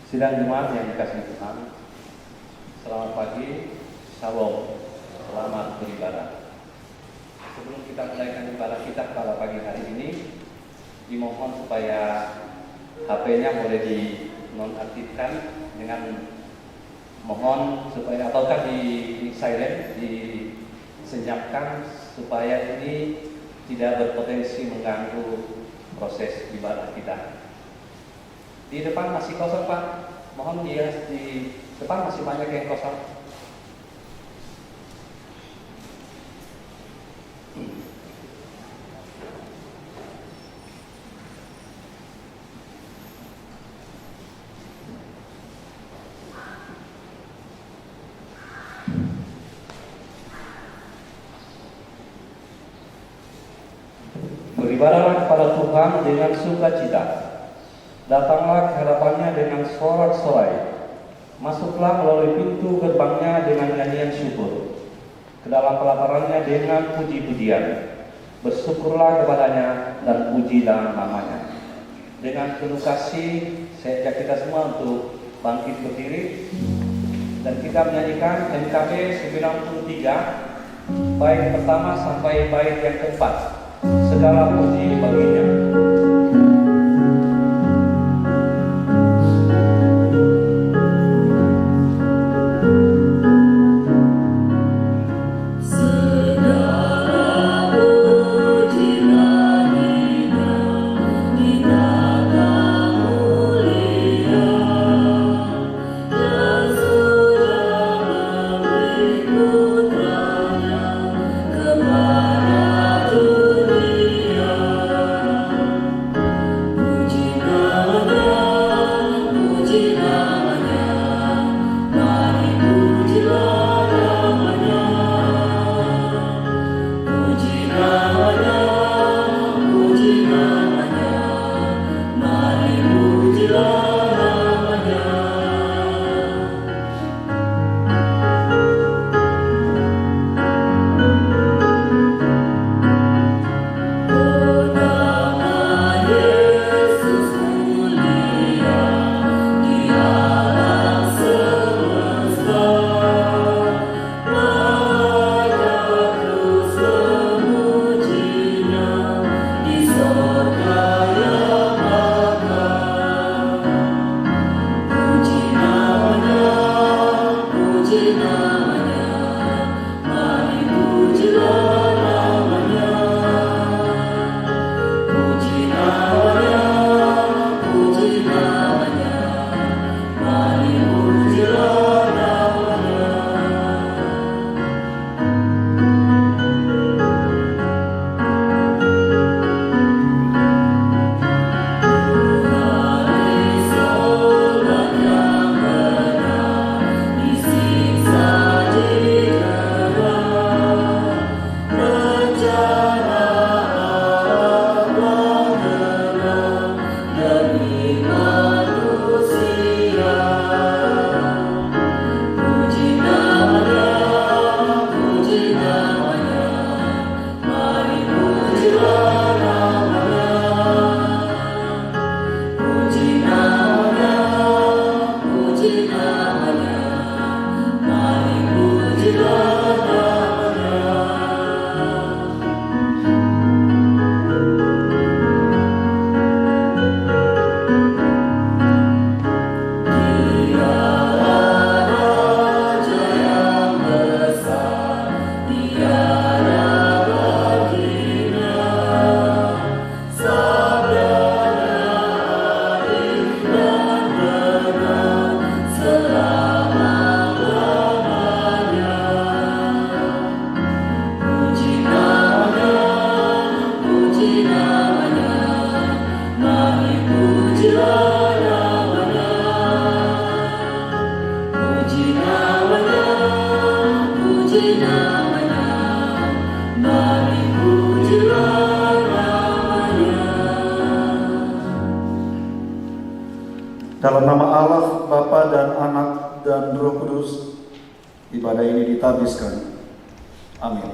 Sidang jemaat yang dikasihi Tuhan, selamat pagi, Shalom, selamat beribadah. Sebelum kita mulaikan ibadah kita pada pagi hari ini, dimohon supaya HP-nya boleh dinonaktifkan dengan mohon supaya ataukah di silent, disenyapkan supaya ini tidak berpotensi mengganggu proses ibadah kita. Di depan masih kosong, Pak. Mohon dia di depan masih banyak yang kosong. Beribadahlah kepada Tuhan dengan sukacita. Datanglah ke hadapannya dengan sorak-sorai. Masuklah melalui pintu gerbangnya dengan nyanyian syukur. Ke dalam pelatarannya dengan puji-pujian. Bersyukurlah kepadanya dan pujilah namanya. Dengan penuh kasih, saya ajak kita semua untuk bangkit berdiri. Dan kita menyanyikan MKB 93, bait pertama sampai bait yang keempat. Segala puji baginya. Kepada dunia Dalam nama Allah, Bapa dan Anak dan Roh Kudus, ibadah ini ditabiskan. Amin.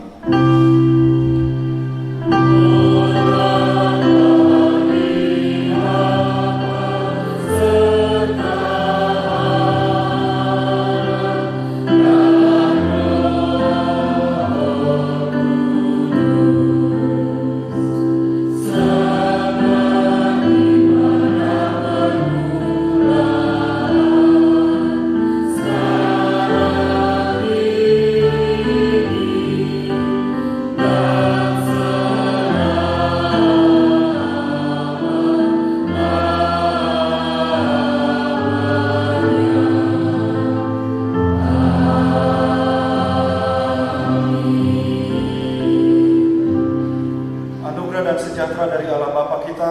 Anugerah dan sejahtera dari Allah Bapa kita,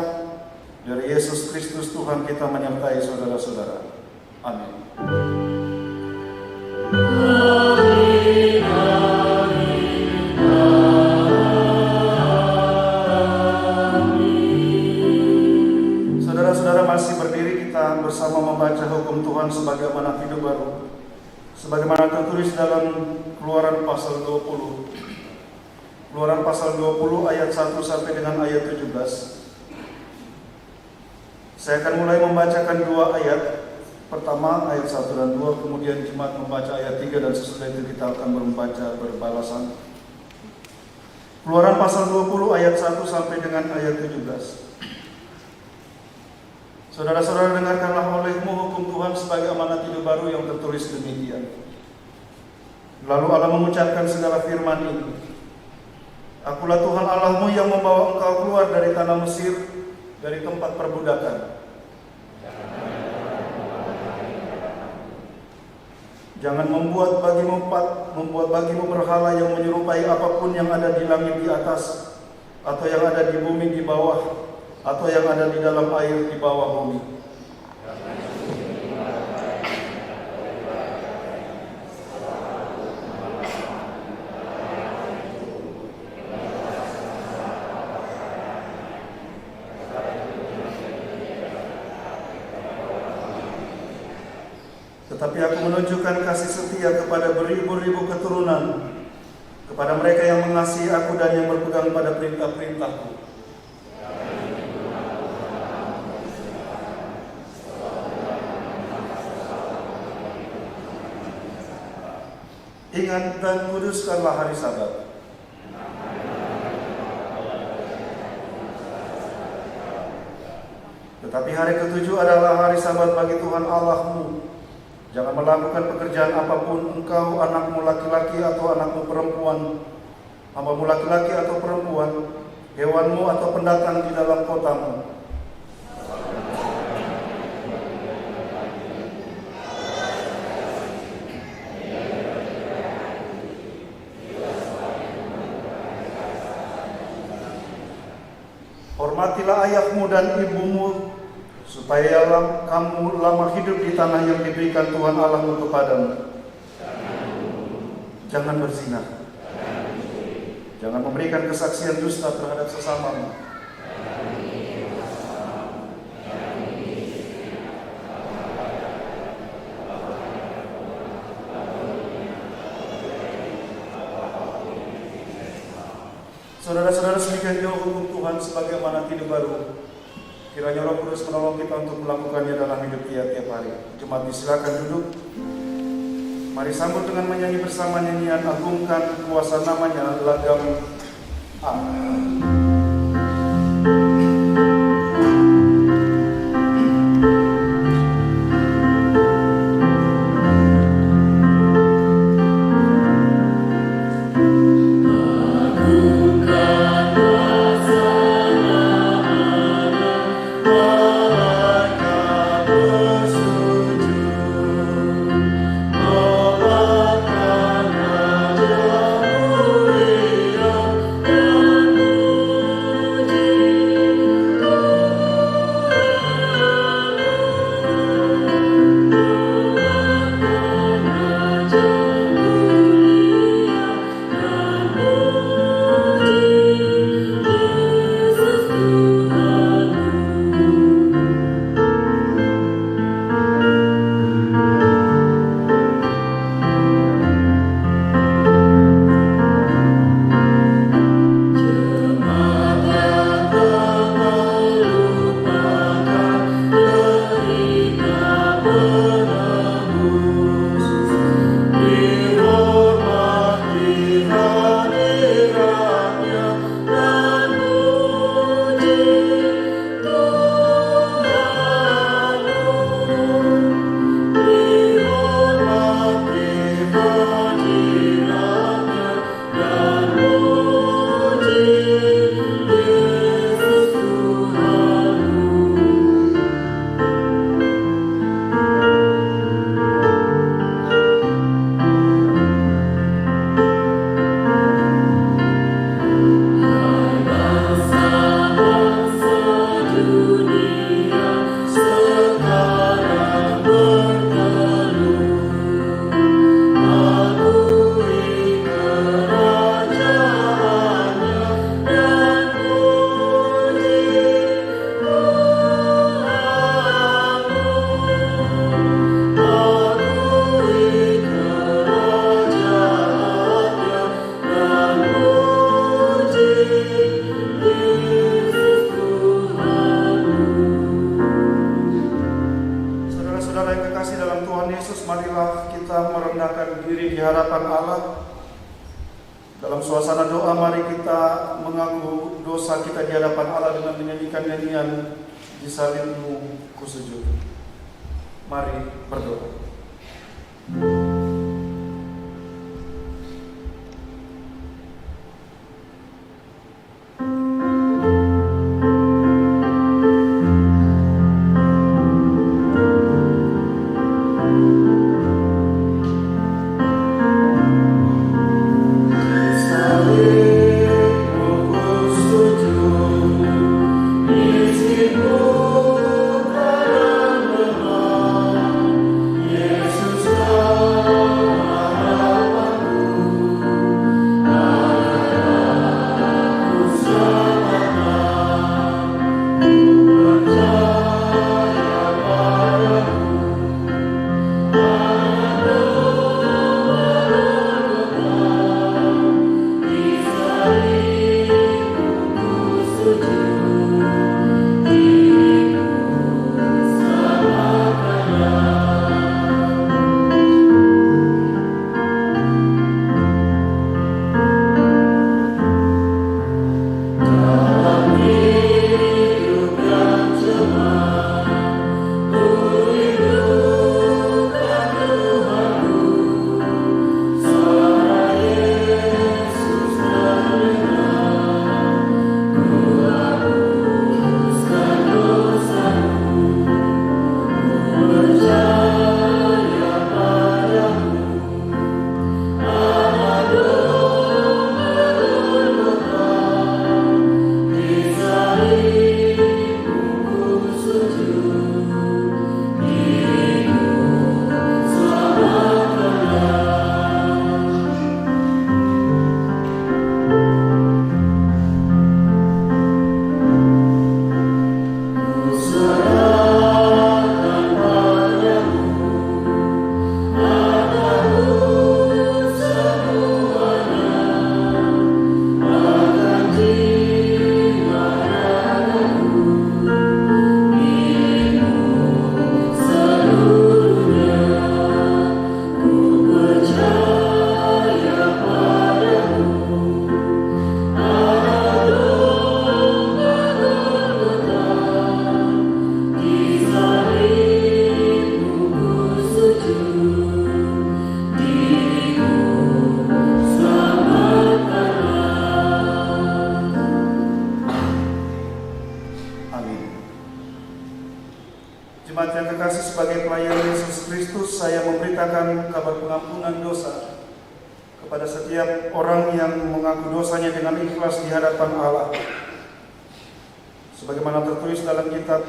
dari Yesus Kristus Tuhan kita menyertai saudara-saudara. Amin. Saudara-saudara, masih berdiri kita bersama membaca hukum Tuhan sebagai amanat hidup baru, sebagaimana tertulis dalam Keluaran pasal 20. Keluaran pasal 20 ayat 1 sampai dengan ayat 17. Saya akan mulai membacakan dua ayat. Pertama ayat 1 dan 2, kemudian jemaat membaca ayat 3, dan sesudah itu kita akan membaca berbalasan. Keluaran pasal 20 ayat 1 sampai dengan ayat 17. Saudara-saudara, dengarkanlah olehmu hukum Tuhan sebagai amanat hidup baru yang tertulis demikian. Lalu Allah mengucapkan segala firman ini. Akulah Tuhan Allahmu yang membawa engkau keluar dari tanah Mesir, dari tempat perbudakan. Jangan membuat bagimu berhala yang menyerupai apapun yang ada di langit di atas, atau yang ada di bumi di bawah, atau yang ada di dalam air di bawah bumi. Tetapi aku menunjukkan kasih setia kepada beribu-ribu keturunan, kepada mereka yang mengasihi aku dan yang berpegang pada perintah-perintahku. Ingat dan kuduskanlah hari Sabat. Tetapi hari ketujuh adalah hari Sabat bagi Tuhan Allahmu. Jangan melakukan pekerjaan apapun, engkau, anakmu laki-laki atau anakmu perempuan, hambamu laki-laki atau perempuan, hewanmu atau pendatang di dalam kotamu. Hormatilah ayahmu dan ibumu, supaya kamu lama hidup di tanah yang diberikan Tuhan Allahmu kepadamu. Jangan berzina. Jangan memberikan kesaksian dusta terhadap sesamamu. Saudara-saudara, demikian jauh hukum Tuhan sebagai amanat hidup baru. Kiranya Roh Kudus menolong kita untuk melakukannya dalam hidup tiap-tiap hari. Jemaat disilakan duduk. Mari sambut dengan menyanyi bersama nyanyian Agungkan Kuasa Namanya, Lagam A. Oh merendahkan diri di hadapan Allah. Dalam suasana doa, mari kita mengaku dosa kita di hadapan Allah dengan menyanyikan nyanyian Di Salibmu Ku Sujud. Mari berdoa. Jemaat yang kekasih, sebagai pelayan Yesus Kristus, saya memberitakan kabar pengampunan dosa kepada setiap orang yang mengaku dosanya dengan ikhlas di hadapan Allah. Sebagaimana tertulis dalam kitab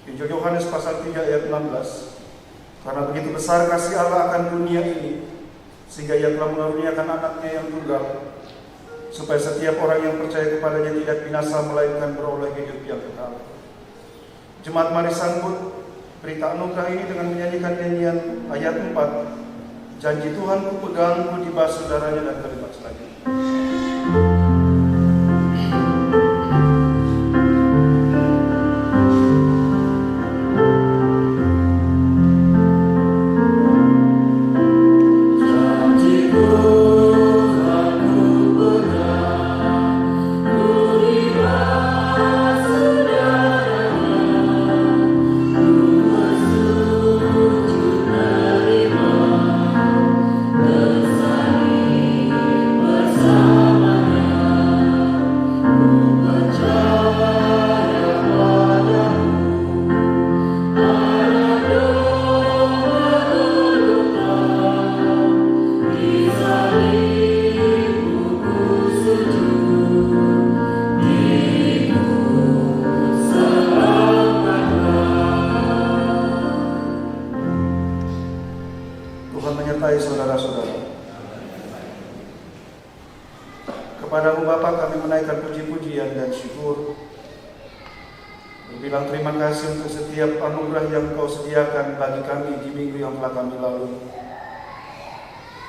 Injil Yohanes pasal 3 ayat 16. Karena begitu besar kasih Allah akan dunia ini, sehingga Ia telah mengaruniakan anaknya yang tunggal, supaya setiap orang yang percaya kepadanya tidak binasa, melainkan beroleh hidup yang kekal. Jemaat, mari sambut berita anugerah ini dengan menyanyikan nyanyian ayat 4. Janji Tuhan ku pegang, ku dibasuh darahnya, dan kalimat selanjutnya. Kepadamu Bapa kami menaikkan puji-pujian dan syukur, berbilang terima kasih untuk setiap anugerah yang Kau sediakan bagi kami di minggu yang telah kami lalui.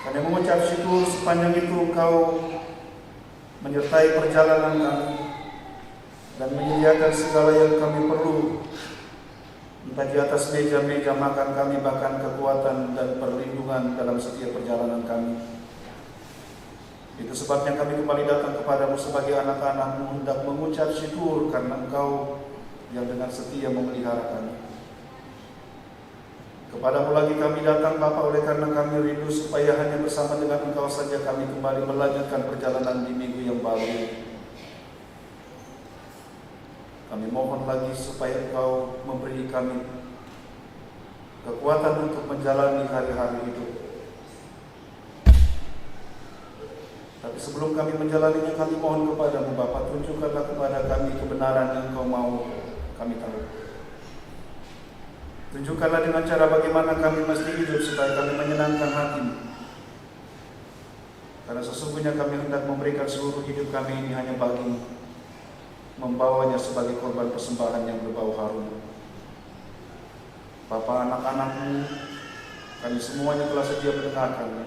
Kami mengucap syukur sepanjang itu Engkau menyertai perjalanan kami dan menyediakan segala yang kami perlu entah di atas meja-meja makan kami, bahkan kekuatan dan perlindungan dalam setiap perjalanan kami. Itu sebabnya kami kembali datang kepadamu sebagai anak-anak-Mu, hendak mengucap syukur karena Engkau yang dengan setia memelihara kami. Kepadamu lagi kami datang, Bapa, oleh karena kami rindu supaya hanya bersama dengan Engkau saja kami kembali melanjutkan perjalanan di minggu yang baru. Kami mohon lagi supaya Engkau memberi kami kekuatan untuk menjalani hari-hari hidup. Tapi sebelum kami menjalaninya, kami mohon kepadamu, Bapa, tunjukkanlah kepada kami kebenaran yang Engkau mau kami tahu. Tunjukkanlah dengan cara bagaimana kami mesti hidup supaya kami menyenangkan hati-Mu. Karena sesungguhnya kami hendak memberikan seluruh hidup kami ini hanya bagi-Mu, membawanya sebagai korban persembahan yang berbau harum. Bapa, anak-anak-Mu, kami semuanya telah sedia mendengarkannya.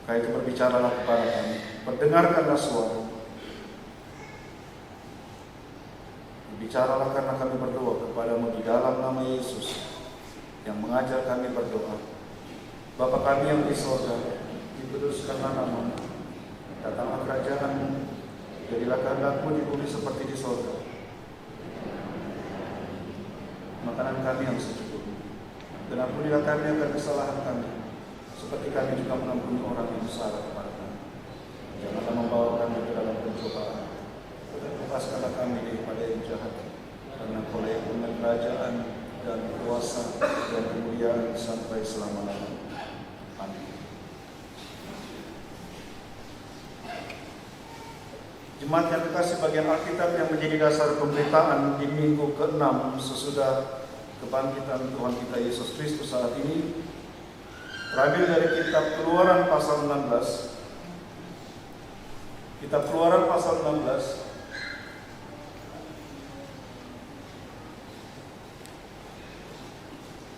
Karena itu berbicaralah kepada kami, perdengarkanlah suara. Bicaralah karena kami berdoa kepadamu di dalam nama Yesus yang mengajar kami berdoa. Bapa kami yang di sorga, dikuduskanlah nama-Mu, datanglah kerajaan-Mu, jadilah kehendak-Mu di bumi seperti di sorga. Makanan kami yang secukupnya, dan ampunilah kami akan kesalahan kami, seperti kami juga mengampuni orang yang bersalah kepada kami. Janganlah membawa kami ke dalam pencobaan, tetapi lepaskanlah kami daripada yang jahat. Karena Engkau yang punya kerajaan dan kuasa dan kemuliaan sampai selama-lamanya. Amin. Jemaat yang kekasih, bagian Alkitab yang menjadi dasar pemberitaan di minggu ke-6 sesudah kebangkitan Tuhan kita Yesus Kristus saat ini terambil dari kitab Keluaran pasal 16. Kitab Keluaran pasal 16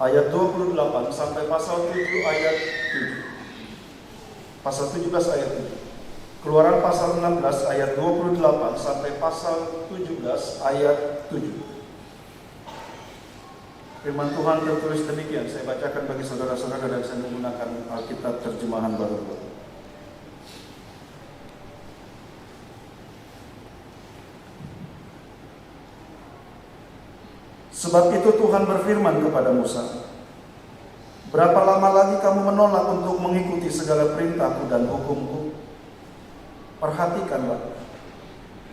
ayat 28 sampai pasal 7 ayat 7. Pasal 17 ayat 7. Keluaran pasal 16 ayat 28 sampai pasal 17 ayat 7. Firman Tuhan tertulis demikian. Saya bacakan bagi saudara-saudara dan saya menggunakan Alkitab terjemahan baru. Sebab itu Tuhan berfirman kepada Musa, berapa lama lagi kamu menolak untuk mengikuti segala perintahku dan hukumku? Perhatikanlah,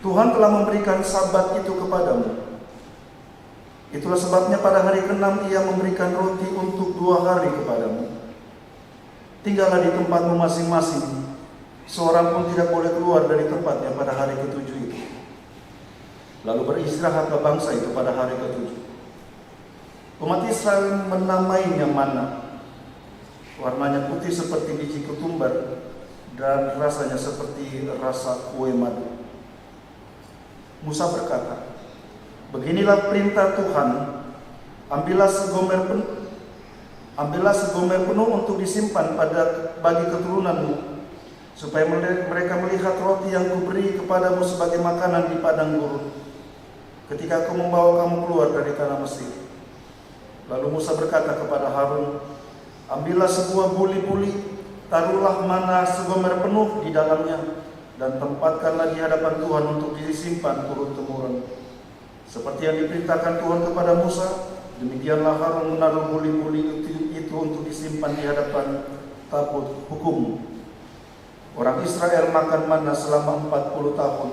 Tuhan telah memberikan sabat itu kepadamu. Itulah sebabnya pada hari ke-6 Ia memberikan roti untuk 2 hari kepadamu. Tinggallah di tempatmu masing-masing. Seorang pun tidak boleh keluar dari tempatnya pada hari ke-7 itu. Lalu beristirahatlah bangsa itu pada hari ke-7. Umat Israel menamainya manna. Warnanya putih seperti biji ketumbar dan rasanya seperti rasa kue madu. Musa berkata, beginilah perintah Tuhan, ambillah segomer penuh untuk disimpan bagi keturunanmu, supaya mereka melihat roti yang kuberi kepadamu sebagai makanan di padang gurun, ketika aku membawa kamu keluar dari tanah Mesir. Lalu Musa berkata kepada Harun, ambillah sebuah buli-buli, taruhlah mana segomer penuh di dalamnya, dan tempatkanlah di hadapan Tuhan untuk disimpan turun-temurun. Seperti yang diperintahkan Tuhan kepada Musa, demikianlah Harun menaruh buli-buli itu untuk disimpan di hadapan tabut hukum. Orang Israel makan manna selama 40 tahun,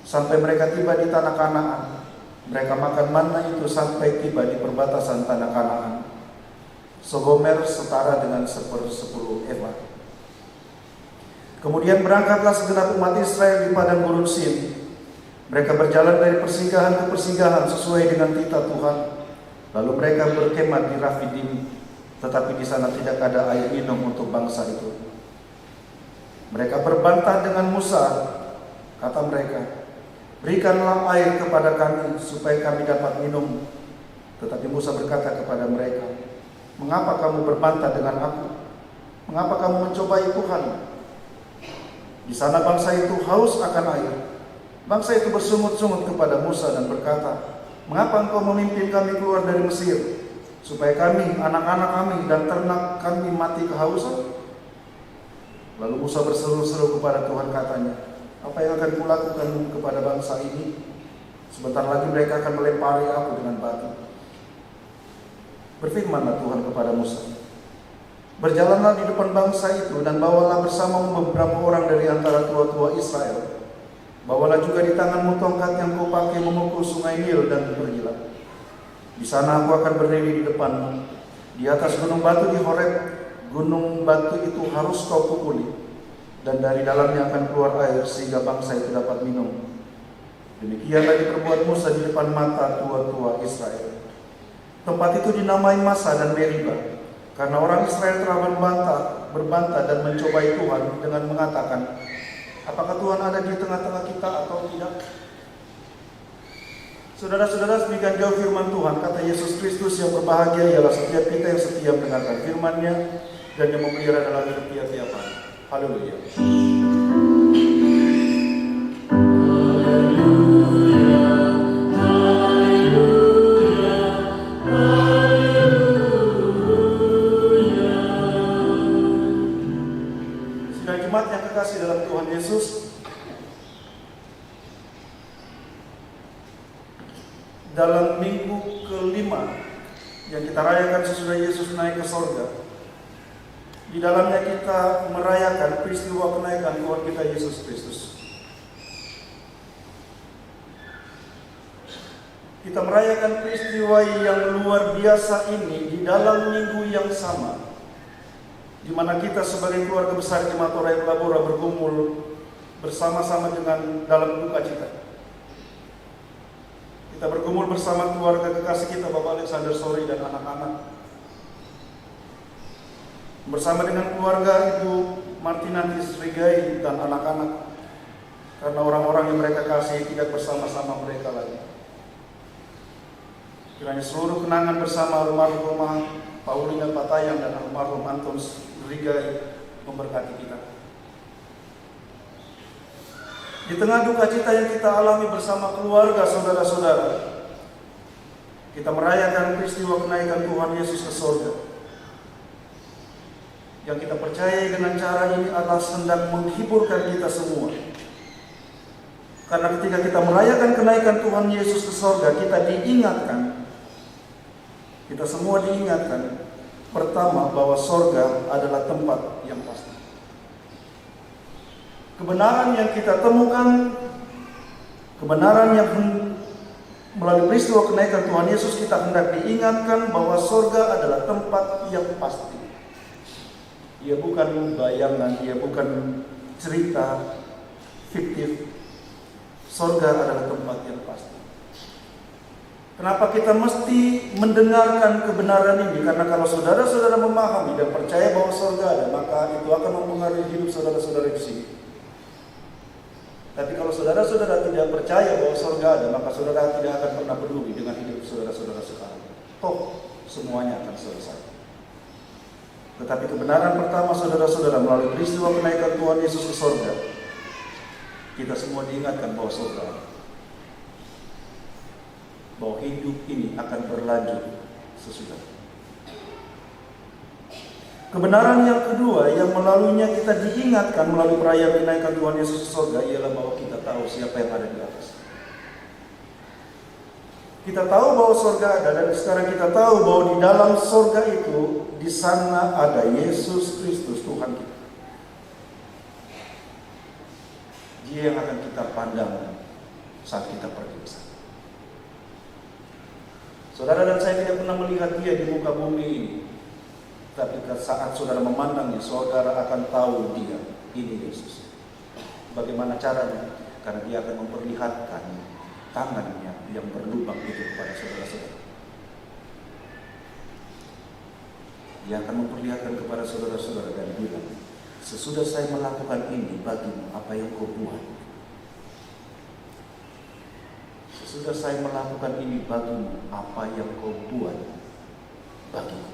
sampai mereka tiba di tanah Kanaan. Mereka makan manna itu sampai tiba di perbatasan tanah Kanaan. Segomer setara dengan 10 eva. Kemudian berangkatlah segenap umat Israel di padang gurun Sin. Mereka berjalan dari persinggahan ke persinggahan sesuai dengan titah Tuhan. Lalu mereka berkemah di Rafidim, tetapi di sana tidak ada air minum untuk bangsa itu. Mereka berbantah dengan Musa. Kata mereka, berikanlah air kepada kami supaya kami dapat minum. Tetapi Musa berkata kepada mereka, mengapa kamu berbantah dengan aku? Mengapa kamu mencobai Tuhan? Di sana bangsa itu haus akan air. Bangsa itu bersungut-sungut kepada Musa dan berkata, Mengapa engkau memimpin kami keluar dari Mesir, supaya kami, anak-anak kami, dan ternak kami mati kehausan? Lalu Musa berseru-seru kepada Tuhan, katanya, apa yang akan kulakukan kepada bangsa ini? Sebentar lagi mereka akan melempari aku dengan batu. Berfirmanlah Tuhan kepada Musa, berjalanlah di depan bangsa itu dan bawalah bersamamu beberapa orang dari antara tua-tua Israel. Bawalah juga di tanganmu tongkat yang kau pakai memukul sungai Nil dan pergilah. Di sana aku akan berdiri di depanmu. Di atas gunung batu di Horeb, gunung batu itu harus kau pukuli, dan dari dalamnya akan keluar air sehingga bangsa itu dapat minum. Demikianlah diperbuat Musa di depan mata tua-tua Israel. Tempat itu dinamai Masa dan Meriba, karena orang Israel telah berbantah dan mencobai Tuhan dengan mengatakan, apakah Tuhan ada di tengah-tengah kita atau tidak? Saudara-saudara, demikian jauh firman Tuhan. Kata Yesus Kristus, yang berbahagia ialah setiap kita yang setia mendengarkan firman-Nya dan yang memelihara dalam hidup tiap-tiap hari. Haleluya. Sidang jemaat yang kekasih dalam Tuhan Yesus, dalam minggu kelima yang kita rayakan sesudah Yesus naik ke sorga, di dalamnya kita merayakan peristiwa kenaikan Tuhan kita Yesus Kristus. Kita merayakan peristiwa yang luar biasa ini di dalam minggu yang sama, di mana kita sebagai keluarga besar Jemaat Orayan Labora berkumpul bersama-sama dengan dalam duka cita. Kita berkumpul bersama keluarga kekasih kita, Bapak Alexander Sori dan anak-anak, bersama dengan keluarga Ibu Martinantis Rigai dan anak-anak, karena orang-orang yang mereka kasih tidak bersama-sama mereka lagi. Kiranya seluruh kenangan bersama almarhum Paulina Patayang dan almarhum Anton Rigai memberkati kita. Di tengah duka cita yang kita alami bersama keluarga, saudara-saudara, kita merayakan peristiwa kenaikan Tuhan Yesus ke surga. Yang kita percaya dengan cara ini adalah hendak menghiburkan kita semua. Karena ketika kita merayakan kenaikan Tuhan Yesus ke surga, kita diingatkan, kita semua diingatkan, pertama bahwa surga adalah tempat yang pasti. Kebenaran yang kita temukan, kebenaran yang melalui peristiwa kenaikan Tuhan Yesus, kita hendak diingatkan bahwa surga adalah tempat yang pasti. Ia bukan bayangan, ia bukan cerita fiktif. Surga adalah tempat yang pasti. Kenapa kita mesti mendengarkan kebenaran ini? Karena kalau saudara-saudara memahami dan percaya bahwa surga ada, maka itu akan mempengaruhi hidup saudara-saudara di sini. Tapi kalau saudara-saudara tidak percaya bahwa surga ada, maka saudara tidak akan pernah peduli dengan hidup saudara-saudara sekarang. Toh semuanya akan selesai. Tetapi kebenaran pertama, saudara-saudara, melalui peristiwa kenaikan Tuhan Yesus ke surga, kita semua diingatkan bahwa surga ada. Bahwa hidup ini akan berlanjut sesudah. Kebenaran yang kedua yang melaluinya kita diingatkan melalui perayaan kenaikan Tuhan Yesus ke surga ialah bahwa kita tahu siapa yang ada di atas. Kita tahu bahwa surga ada, dan sekarang kita tahu bahwa di dalam surga itu, di sana ada Yesus Kristus Tuhan kita. Dia yang akan kita pandang saat kita pergi ke sana. Saudara dan saya tidak pernah melihat dia di muka bumi ini. Tapi saat saudara memandangnya, saudara akan tahu dia, ini Yesus. Bagaimana caranya? Karena dia akan memperlihatkan tangannya yang berlubang itu kepada saudara-saudara. Dia akan memperlihatkan kepada saudara-saudara dan bilang, sesudah saya melakukan ini bagimu, apa yang kau buat? Sesudah saya melakukan ini bagimu, apa yang kau buat bagimu?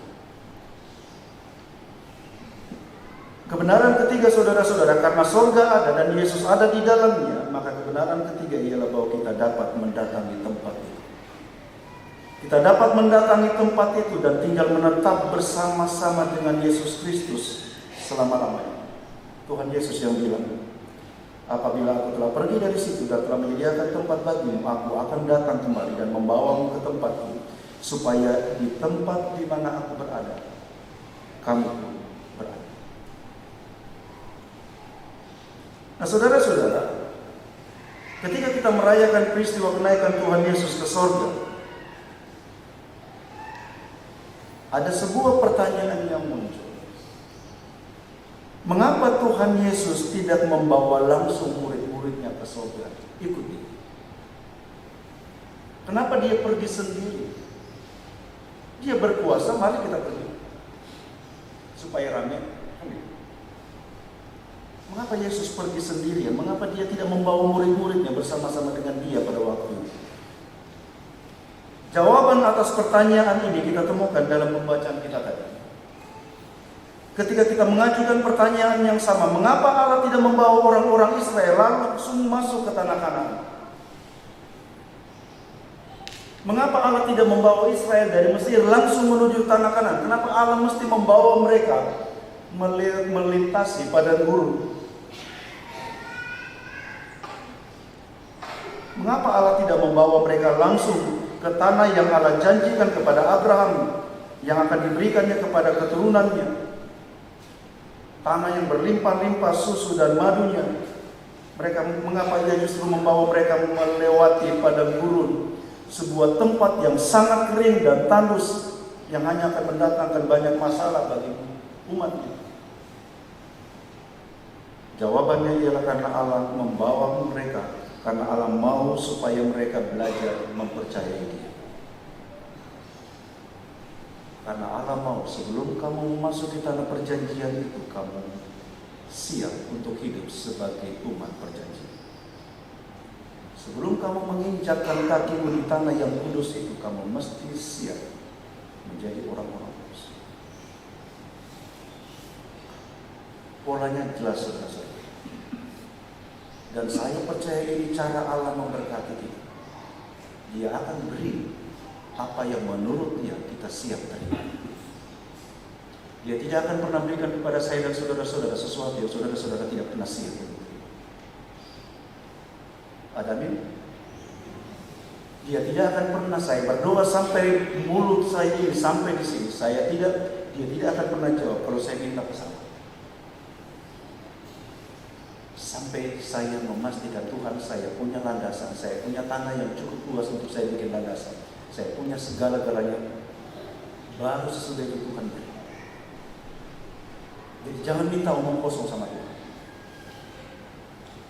Kebenaran ketiga, saudara-saudara, karena surga ada dan Yesus ada di dalamnya, maka kebenaran ketiga ialah bahwa kita dapat mendatangi tempat itu. kita dapat mendatangi tempat itu dan tinggal menetap bersama-sama dengan Yesus Kristus selama-lamanya. Tuhan Yesus yang bilang, apabila aku telah pergi dari situ dan telah menyediakan tempat bagimu, aku akan datang kembali dan membawamu ke tempatku, supaya di tempat di mana aku berada, kamu pun berada. Nah, saudara-saudara, ketika kita merayakan peristiwa kenaikan Tuhan Yesus ke sorga, ada sebuah pertanyaan yang muncul. Mengapa Tuhan Yesus tidak membawa langsung murid-muridnya ke sorga? Ikuti. Kenapa dia pergi sendiri? Dia berkuasa, mari kita pergi. Supaya ramai. Mengapa Yesus pergi sendirian? Mengapa dia tidak membawa murid-muridnya bersama-sama dengan dia pada waktu itu? Jawaban atas pertanyaan ini kita temukan dalam pembacaan kita tadi. Ketika kita mengajukan pertanyaan yang sama, mengapa Allah tidak membawa orang-orang Israel langsung masuk ke tanah Kanaan? Mengapa Allah tidak membawa Israel dari Mesir langsung menuju tanah Kanaan? Kenapa Allah mesti membawa mereka melintasi padang gurun? Mengapa Allah tidak membawa mereka langsung ke tanah yang Allah janjikan kepada Abraham, yang akan diberikannya kepada keturunannya? Tanah yang berlimpah-limpah susu dan madunya. Mengapa dia justru membawa mereka melewati padang gurun, sebuah tempat yang sangat kering dan tandus, yang hanya akan mendatangkan banyak masalah bagi umatnya? Jawabannya ialah karena Allah membawa mereka, karena Allah mau supaya mereka belajar mempercayai Dia. Karena Allah mau sebelum kamu memasuki tanah perjanjian itu, kamu siap untuk hidup sebagai umat perjanjian. Sebelum kamu menginjakkan kakimu di tanah yang kudus itu, kamu mesti siap menjadi orang-orang kudus. Polanya jelas, saudara-saudara. Dan saya percaya ini cara Allah memberkati kita. Dia akan beri apa yang menurut Dia kita siap terima. Dia tidak akan pernah berikan kepada saya dan saudara-saudara sesuatu yang saudara-saudara tidak pernah siap. Amin. Dia tidak akan pernah, saya berdoa sampai mulut saya ini sampai di sini, dia tidak akan pernah jawab kalau saya minta pesawat. Sampai saya memastikan Tuhan, saya punya landasan, saya punya tanah yang cukup luas untuk saya bikin landasan, saya punya segala-galanya, baru sesudah itu Tuhan beri. Jadi jangan minta omong kosong sama Tuhan.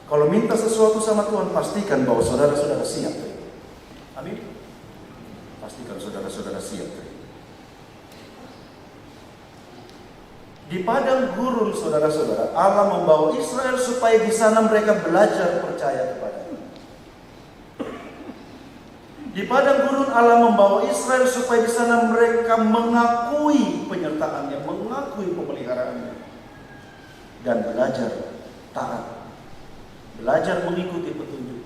Kalau minta sesuatu sama Tuhan, pastikan bahwa saudara-saudara siap. Amin. Pastikan saudara-saudara siap. Di padang gurun, saudara-saudara, Allah membawa Israel supaya di sana mereka belajar percaya kepada-Nya. Di padang gurun Allah membawa Israel supaya di sana mereka mengakui penyertaan-Nya, mengakui pemeliharaannya, dan belajar taat, belajar mengikuti petunjuk.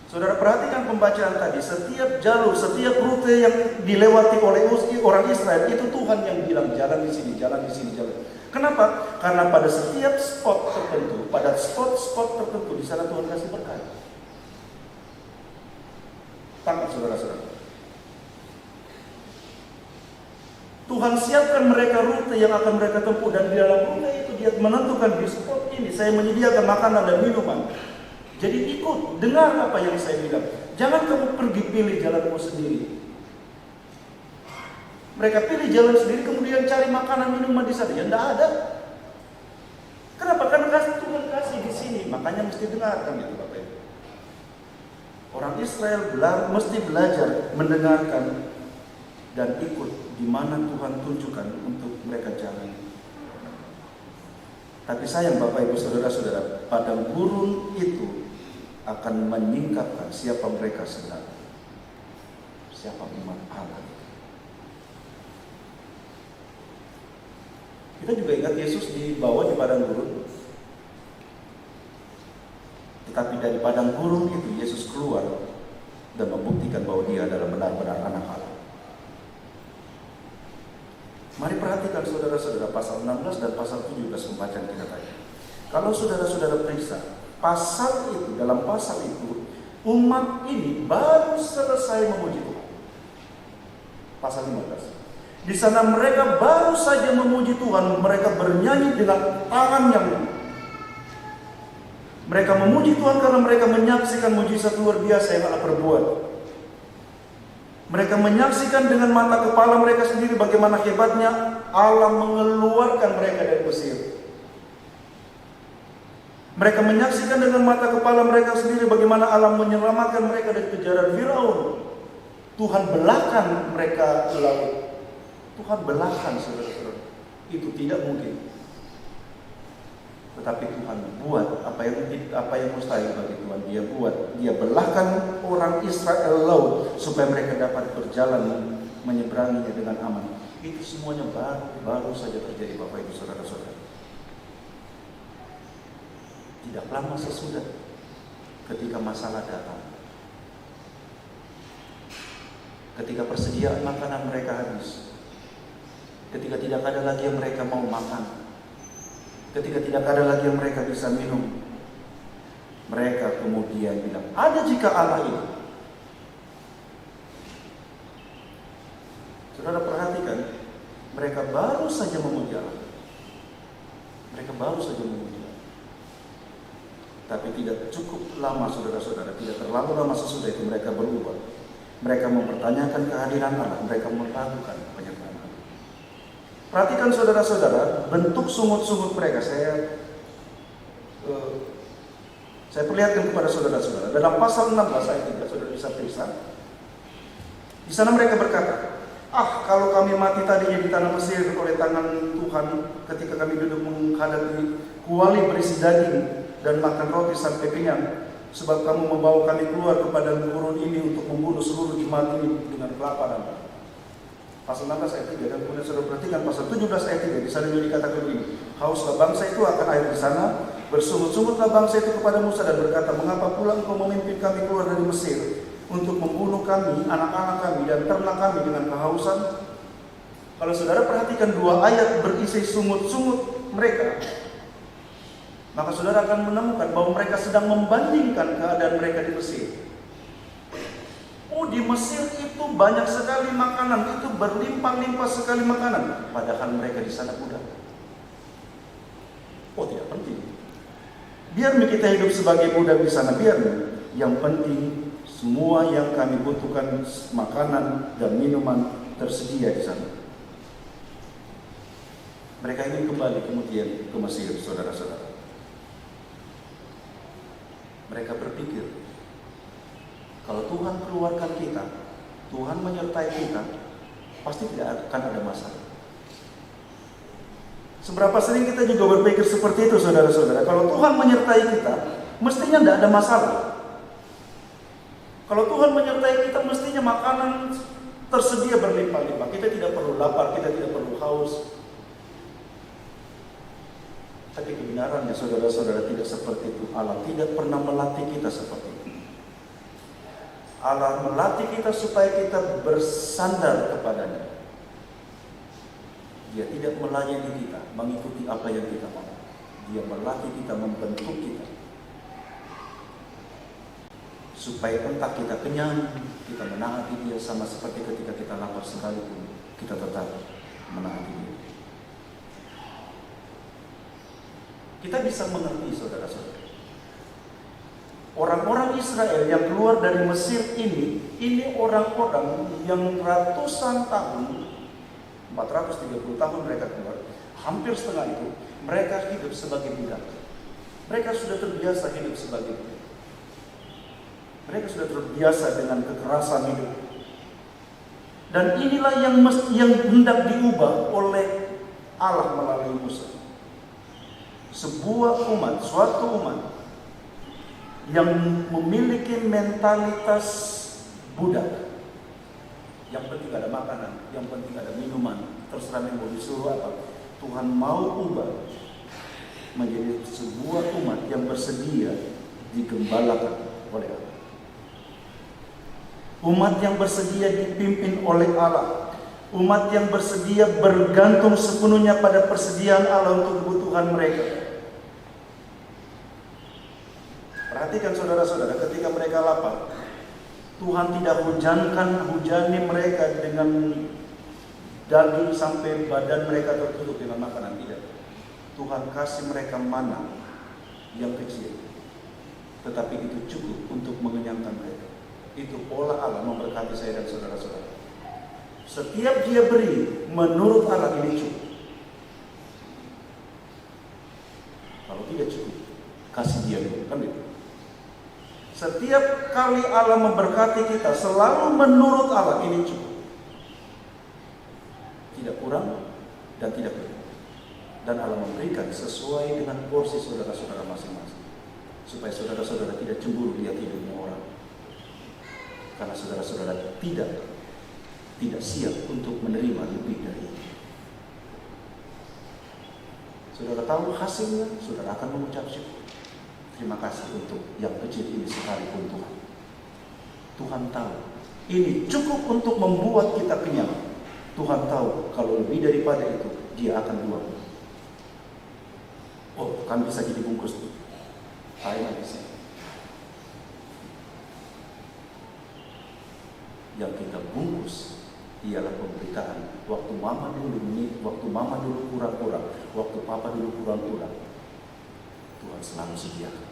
Saudara perhatikan pembacaan tadi, setiap jalur, setiap rute yang dilewati oleh orang Israel itu Tuhan yang bilang jalan di sini, jalan di sini, jalan. Kenapa? Karena pada setiap spot tertentu, pada spot-spot tertentu di sana Tuhan kasih berkat. Tangkap saudara-saudara. Tuhan siapkan mereka rute yang akan mereka tempuh, dan di dalam rute itu Dia menentukan di spot ini saya menyediakan makanan dan minuman. Jadi ikut, dengar apa yang saya bilang. Jangan kamu pergi pilih jalanmu sendiri. Mereka pilih jalan sendiri kemudian cari makanan minuman di sana. Ya tidak ada. Kenapa? Karena Tuhan kasih di sini. Makanya mesti dengarkan itu Bapak Ibu. Orang Israel mesti belajar mendengarkan dan ikut di mana Tuhan tunjukkan untuk mereka jalan. Tapi sayang Bapak Ibu Saudara-saudara, padang gurun itu akan menyingkapkan siapa mereka sebenarnya, siapa umat Allah. Kita juga ingat Yesus dibawa di padang gurun. Tetapi dari padang gurun itu Yesus keluar dan membuktikan bahwa dia adalah benar-benar anak Allah. Mari perhatikan saudara-saudara pasal 16 dan pasal 17 pembacaan kita tadi. Kalau saudara-saudara periksa pasal itu, dalam pasal itu umat ini baru selesai memuji Tuhan. Pasal 15. Di sana mereka baru saja memuji Tuhan, mereka bernyanyi dengan tangan yang mereka memuji Tuhan karena mereka menyaksikan mujizat luar biasa yang Allah perbuat. Mereka menyaksikan dengan mata kepala mereka sendiri bagaimana hebatnya Allah mengeluarkan mereka dari Mesir. Mereka menyaksikan dengan mata kepala mereka sendiri bagaimana Allah menyelamatkan mereka dari kejaran Firaun. Tuhan belahkan mereka ke laut. Tuhan belahkan, saudara-saudara. Itu tidak mungkin. Tetapi Tuhan buat apa yang mustahil bagi Tuhan. Dia belahkan orang Israel laut supaya mereka dapat berjalan menyeberanginya dengan aman. Itu semuanya baru saja terjadi, Bapak Ibu saudara-saudara. Tidak lama sesudah ketika masalah datang, ketika persediaan makanan mereka habis, ketika tidak ada lagi yang mereka mau makan, ketika tidak ada lagi yang mereka bisa minum, mereka kemudian bilang, ada jika Allah ini. Saudara perhatikan, mereka baru saja memuji Allah. Mereka baru saja memuji Allah. Tapi tidak cukup lama, saudara-saudara, tidak terlalu lama sesudah itu mereka berubah. Mereka mempertanyakan kehadiran Allah, mereka meragukan penyertaan Allah. Perhatikan saudara-saudara, bentuk sungut-sungut mereka. Saya perlihatkan kepada saudara-saudara. Dalam pasal 16 ayat 3, saudara bisa periksa. Di sana mereka berkata, kalau kami mati tadinya di tanah Mesir oleh tangan Tuhan, ketika kami duduk menghadapi kuali berisi daging dan makan roti sampai kenyang, sebab kamu membawa kami keluar kepada gurun ini untuk membunuh seluruh jemaat ini dengan kelaparan. Pasal 16 ayat 3, dan kemudian saudara perhatikan pasal 17 ayat 3, di sana juga dikatakan begini, hauslah bangsa itu akan air di sana, bersungut-sungutlah bangsa itu kepada Musa dan berkata, mengapa pula engkau memimpin kami keluar dari Mesir untuk membunuh kami, anak-anak kami dan ternak kami dengan kehausan? Kalau saudara perhatikan dua ayat berisi sungut-sungut mereka, maka saudara akan menemukan bahwa mereka sedang membandingkan keadaan mereka di Mesir. Di Mesir itu banyak sekali makanan, itu berlimpah-limpah sekali makanan, padahal mereka di sana budak. Tidak penting. Biar kita hidup sebagai budak di sana, biar. Yang penting semua yang kami butuhkan, makanan dan minuman tersedia di sana. Mereka ingin kembali kemudian ke Mesir, saudara-saudara. Mereka berpikir, kalau Tuhan keluarkan kita, Tuhan menyertai kita, pasti tidak akan ada masalah. Seberapa sering kita juga berpikir seperti itu, saudara-saudara. Kalau Tuhan menyertai kita, mestinya tidak ada masalah. Kalau Tuhan menyertai kita, mestinya makanan tersedia berlimpah-limpah. Kita tidak perlu lapar, kita tidak perlu haus. Tapi kebenarannya, saudara-saudara, tidak seperti itu. Allah tidak pernah melatih kita seperti itu. Allah melatih kita supaya kita bersandar kepadanya. Dia tidak melayani kita mengikuti apa yang kita mau. Dia melatih kita, membentuk kita, supaya entah kita kenyang, kita menaati dia, sama seperti ketika kita lapar sekalipun, kita tetap menaati dia. Kita bisa mengerti, saudara-saudara, orang-orang Israel yang keluar dari Mesir ini orang-orang yang ratusan tahun, 430 tahun mereka keluar, hampir setengah itu mereka hidup sebagai budak. Mereka sudah terbiasa hidup sebagai budak. Mereka sudah terbiasa dengan kekerasan hidup. Dan inilah yang hendak diubah oleh Allah melalui Musa. Sebuah umat, suatu umat yang memiliki mentalitas budak. Yang penting ada makanan, yang penting ada minuman, terserah mau disuruh apa. Tuhan mau ubah menjadi sebuah umat yang bersedia digembalakan oleh Allah. umat yang bersedia dipimpin oleh Allah, umat yang bersedia bergantung sepenuhnya pada persediaan Allah untuk kebutuhan mereka. Perhatikan saudara-saudara, ketika mereka lapar, Tuhan tidak hujani mereka dengan daging sampai badan mereka tertutup dengan makanan, tidak. Tuhan kasih mereka mana yang kecil, tetapi itu cukup untuk mengenyangkan mereka. Itu pola Allah memberkati saya dan saudara-saudara. Setiap Dia beri menurut Allah ini cukup. Kalau tidak cukup, kasih Dia dulu, kan gitu. Setiap kali Allah memberkati kita, selalu menurut Allah ini cukup. Tidak kurang dan tidak lebih. Dan Allah memberikan sesuai dengan porsi saudara-saudara masing-masing, supaya saudara-saudara tidak cemburu lihat hidupnya orang. Karena saudara-saudara tidak siap untuk menerima lebih dari itu. Saudara tahu hasilnya, saudara akan mengucap syukur. Terima kasih untuk yang kecil ini sekalipun Tuhan. Tuhan tahu ini cukup untuk membuat kita kenyang. Tuhan tahu kalau lebih daripada itu Dia akan buang. Oh, kan bisa jadi bungkus. Saya bisa. Yang kita bungkus ialah pemberitaan. Waktu mama dulu kurang-kurang, waktu papa dulu kurang-kurang, Tuhan selalu sediakan.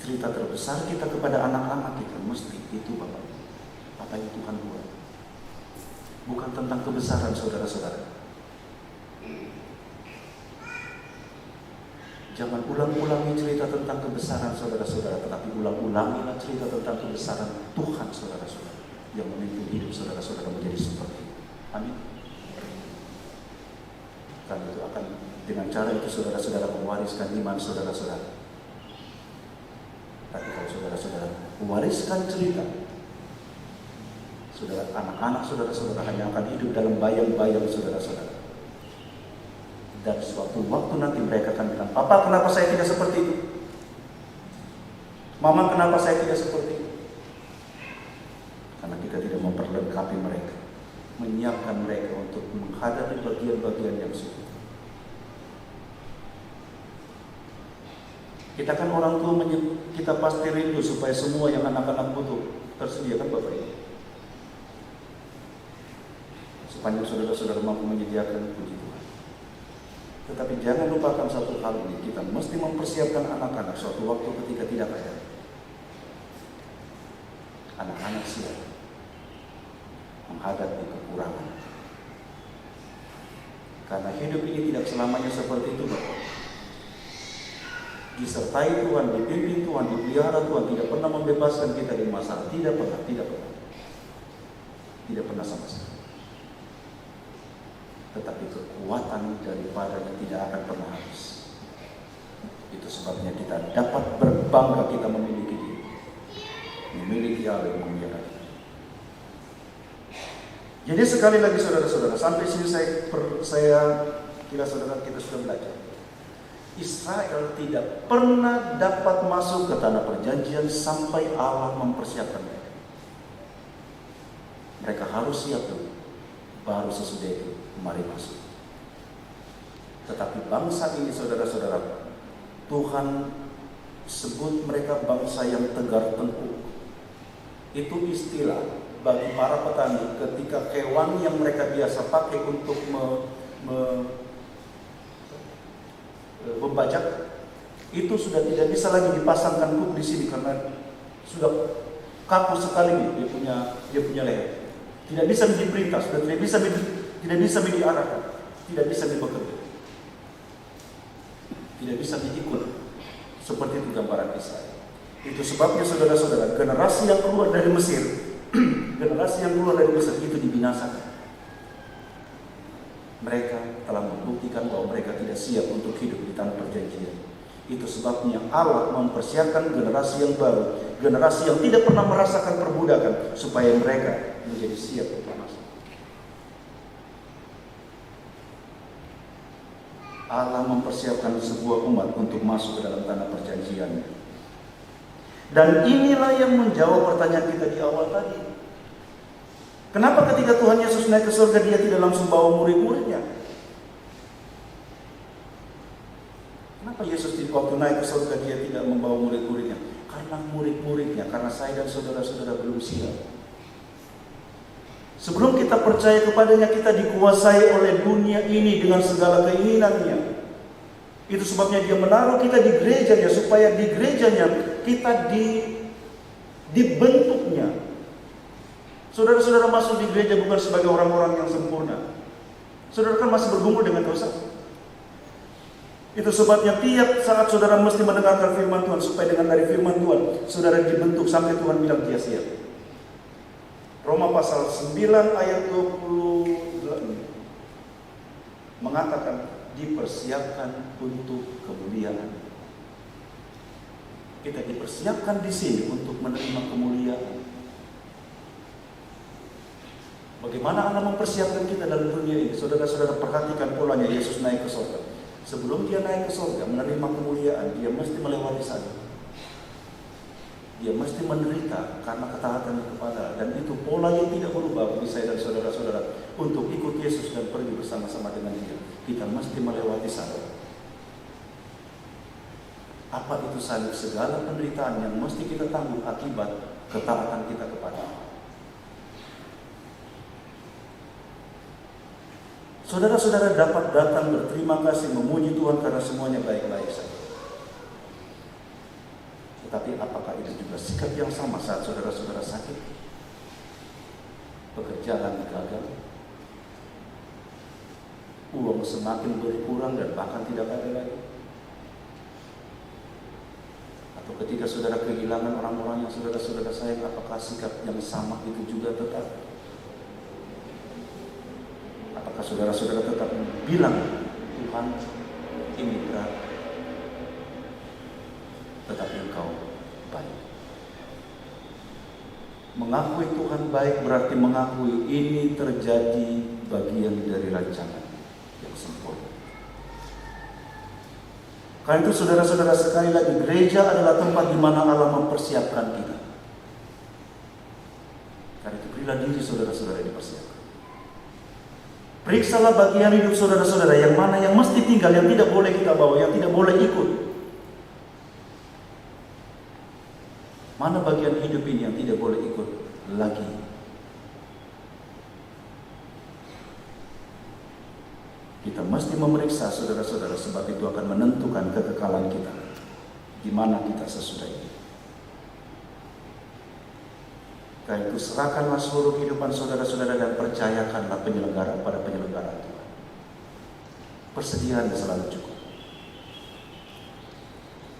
Cerita terbesar kita kepada anak-anak kita mesti itu Bapak. Apa yang Tuhan buat? Bukan tentang kebesaran saudara-saudara. Jangan ulang-ulangi cerita tentang kebesaran saudara-saudara, tetapi ulang-ulangilah cerita tentang kebesaran Tuhan saudara-saudara yang memimpin hidup saudara-saudara menjadi seperti itu. Amin. Karena itu akan dengan cara itu saudara-saudara mewariskan iman saudara-saudara. Tapi kalau saudara-saudara mewariskan cerita, saudara, anak-anak saudara-saudara hanya akan hidup dalam bayang-bayang saudara-saudara. Dan suatu waktu nanti mereka akan bilang, Papa, kenapa saya tidak seperti itu? Mama, kenapa saya tidak seperti itu? Karena kita tidak memperlengkapi mereka, menyiapkan mereka untuk menghadapi bagian-bagian yang sulit. Kita kan orang tua, kita pasti rindu supaya semua yang anak-anak butuh tersedia, kan Bapak Ibu? Sepanjang saudara-saudara mampu menyediakan, puji Tuhan. Tetapi jangan lupakan satu hal ini, kita mesti mempersiapkan anak-anak suatu waktu ketika tidak ada. Anak-anak siap menghadapi kekurangan. Karena hidup ini tidak selamanya seperti itu, Bapak. Disertai Tuhan, dipimpin Tuhan, dipelihara Tuhan, tidak pernah membebaskan kita dari masalah. Tidak pernah. Tidak pernah sama sekali. Tetapi kekuatan daripadanya tidak akan pernah habis. Itu sebabnya kita dapat berbangga kita memiliki Dia, memiliki Allah yang memuliakan. Jadi sekali lagi saudara-saudara, sampai sini saya kira saudara kita sudah belajar. Israel tidak pernah dapat masuk ke tanah perjanjian sampai Allah mempersiapkan mereka. Mereka harus siap dulu, baru sesudah itu mari masuk. Tetapi bangsa ini saudara-saudara, Tuhan sebut mereka bangsa yang tegar tengkuk. Itu istilah bagi para petani ketika hewan yang mereka biasa pakai untuk membajak itu sudah tidak bisa lagi dipasangkan kuk di sini karena sudah kaku sekali dia punya leher. Tidak bisa diperintah, sudah tidak bisa diarahkan, tidak bisa bekerja, tidak bisa diikut. Seperti itu gambaran Israel. Itu sebabnya saudara-saudara, generasi yang keluar dari Mesir, itu dibinasakan. Mereka telah membuktikan bahwa mereka tidak siap untuk hidup di tanah perjanjian. Itu sebabnya Allah mempersiapkan generasi yang baru, generasi yang tidak pernah merasakan perbudakan, supaya mereka menjadi siap untuk masuk. Allah mempersiapkan sebuah umat untuk masuk ke dalam tanah perjanjian. Dan inilah yang menjawab pertanyaan kita di awal tadi. Kenapa ketika Tuhan Yesus naik ke surga dia tidak langsung bawa murid-muridnya? Kenapa Yesus waktu naik ke surga dia tidak membawa murid-muridnya? Karena murid-muridnya, karena saya dan saudara-saudara belum siap. Sebelum kita percaya kepadanya, kita dikuasai oleh dunia ini dengan segala keinginannya. Itu sebabnya dia menaruh kita di gerejanya, supaya di gerejanya kita dibentuknya. Saudara-saudara masuk di gereja bukan sebagai orang-orang yang sempurna. Saudara kan masih bergumul dengan dosa. Itu sebabnya tiap saat saudara mesti mendengarkan firman Tuhan, supaya dengan dari firman Tuhan saudara dibentuk sampai Tuhan bilang dia siap. Roma pasal 9 ayat 28 mengatakan dipersiapkan untuk kemuliaan. Kita dipersiapkan di sini untuk menerima kemuliaan. Bagaimana Allah mempersiapkan kita dalam dunia ini? Saudara-saudara perhatikan polanya Yesus naik ke surga. Sebelum dia naik ke surga menerima kemuliaan, dia mesti melewati sana. Dia mesti menderita karena ketaatan kepada, dan itu pola yang tidak berubah bagi saya dan saudara-saudara untuk ikut Yesus dan pergi bersama-sama dengan dia. Kita mesti melewati sana. Apa itu salib? Segala penderitaan yang mesti kita tanggung akibat ketaatan kita kepada Allah. Saudara-saudara dapat datang berterima kasih, memuji Tuhan karena semuanya baik-baik saja. Tetapi apakah itu juga sikap yang sama saat saudara-saudara sakit? Pekerjaan gagal, uang semakin berkurang dan bahkan tidak ada lagi. Atau ketika saudara kehilangan orang-orang yang saudara-saudara sayang, apakah sikap yang sama itu juga tetap? Apakah saudara-saudara tetap bilang, Tuhan ini berat, tetapi Engkau baik? Mengakui Tuhan baik berarti mengakui ini terjadi bagian dari rancangan yang sempurna. Karena itu saudara-saudara, sekali lagi, gereja adalah tempat di mana Allah mempersiapkan kita. Karena itu berilah diri saudara-saudara dipersiapkan. Periksalah bagian hidup saudara-saudara yang mana yang mesti tinggal, yang tidak boleh kita bawa, yang tidak boleh ikut. Mana bagian hidup ini yang tidak boleh ikut lagi? Kita mesti memeriksa saudara-saudara, sebab itu akan menentukan kekekalan kita. Di mana kita sesudah ini. Karena itu serahkanlah seluruh kehidupan saudara-saudara dan percayakanlah penyelenggaraan pada penyelenggaraan Tuhan. Persediaan selalu cukup.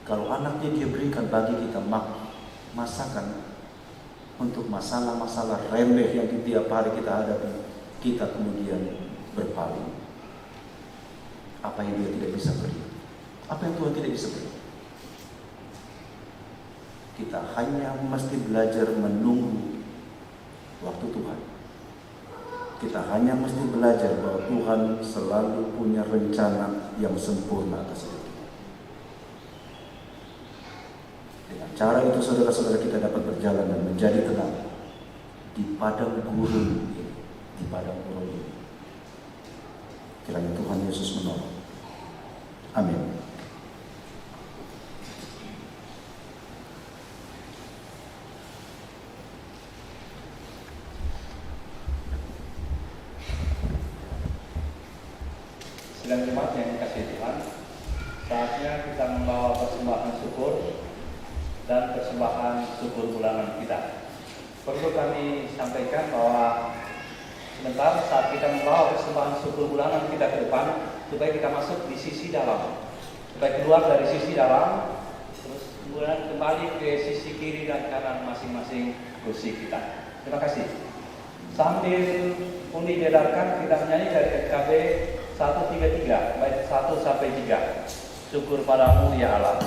Kalau anaknya dia berikan bagi kita masakan untuk masalah-masalah remeh yang tiap hari kita hadapi, kita kemudian berpaling. Apa yang dia tidak bisa beri? Apa yang Tuhan tidak bisa beri? Kita hanya mesti belajar menunggu waktu Tuhan. Kita hanya mesti belajar bahwa Tuhan selalu punya rencana yang sempurna atas hidup kita. Dengan cara itu saudara-saudara kita dapat berjalan dan menjadi tenang di padang gurun ini, di padang gurun ini. Kiranya Tuhan Yesus menolong. Amin. Sidang jemaat yang dikasihi Tuhan, saatnya kita membawa persembahan syukur dan persembahan syukur bulanan kita. Perlu kami sampaikan bahwa sebentar saat kita membawa persembahan syukur bulanan kita ke depan, supaya kita masuk di sisi dalam, supaya keluar dari sisi dalam, terus kemudian kembali ke sisi kiri dan kanan masing-masing kursi kita. Terima kasih. Sambil undi diedarkan, kita menyanyi dari FKB 133, baik 1 sampai 3. Syukur padamu ya Allah.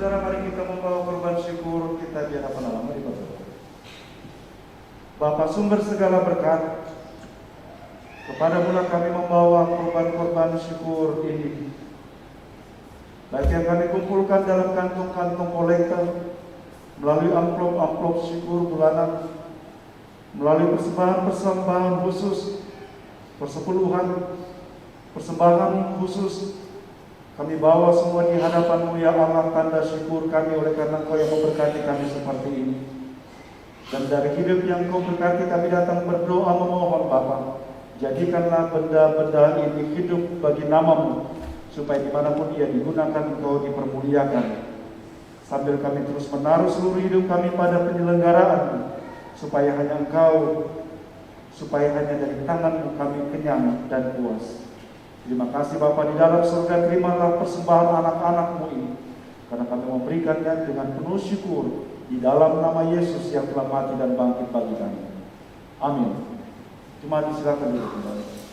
saudara, mari kita membawa korban syukur kita di hadapan Allah. Mari berdoa. Bapa sumber segala berkat, kepadamu-lah kami membawa korban-korban syukur ini. Baik yang kami kumpulkan dalam kantong-kantong kolektor, melalui amplop-amplop syukur bulanan, melalui persembahan-persembahan khusus, persepuluhan, persembahan khusus, kami bawa semua di hadapan-Mu ya Allah, tanda syukur kami oleh karena Engkau yang memberkati kami seperti ini. Dan dari hidup yang Engkau berkati kami datang berdoa memohon Bapa, jadikanlah benda-benda ini hidup bagi nama-Mu, supaya dimanapun ia digunakan Engkau dipermuliakan. Sambil kami terus menaruh seluruh hidup kami pada penyelenggaraan, supaya hanya dari tangan-Mu kami kenyang dan puas. Terima kasih Bapa di dalam surga, terimalah persembahan anak-anak-Mu ini, karena kami memberikannya dengan penuh syukur di dalam nama Yesus yang telah mati dan bangkit bagi kami. Amin. Jemaat silakan duduk kembali.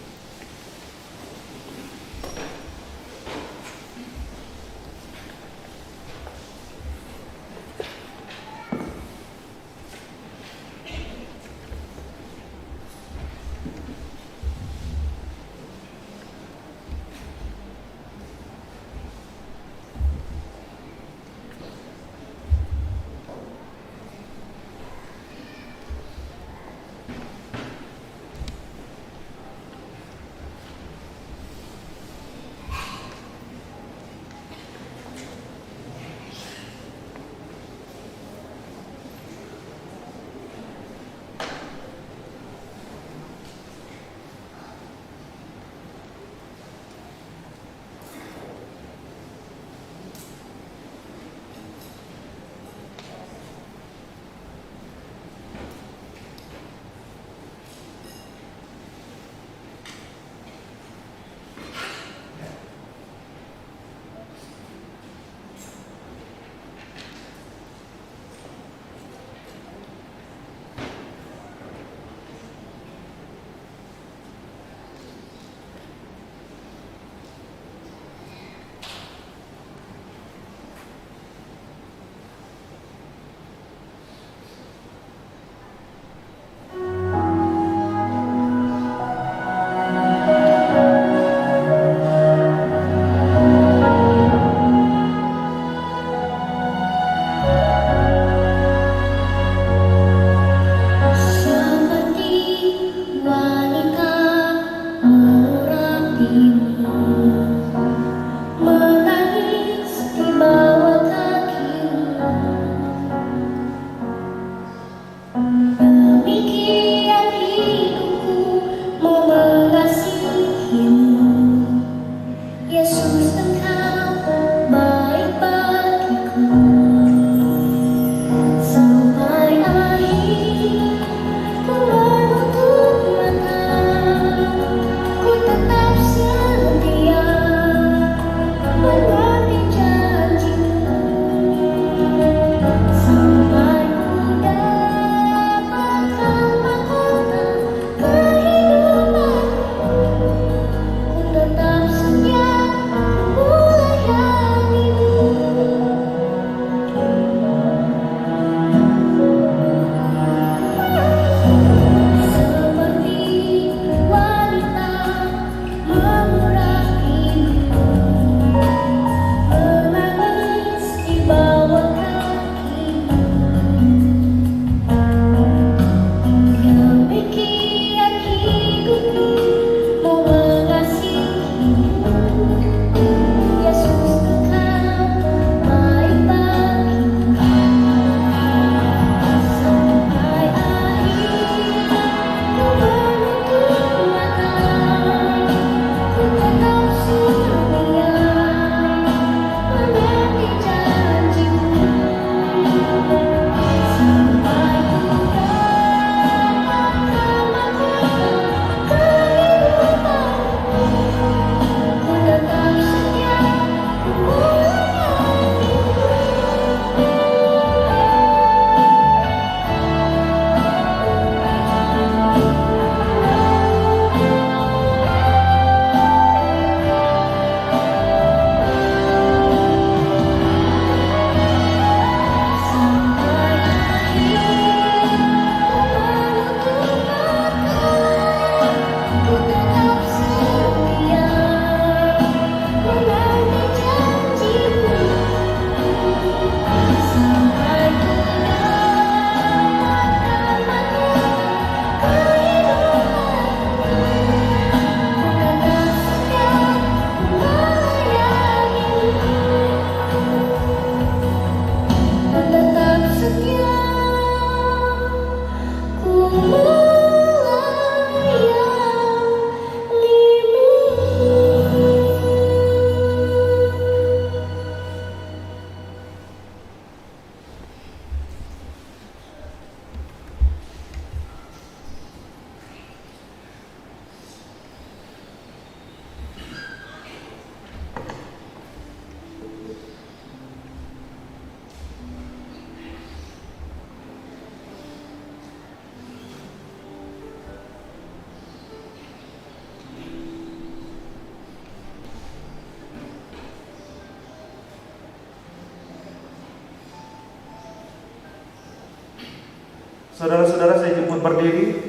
Saudara-saudara, saya jemput berdiri.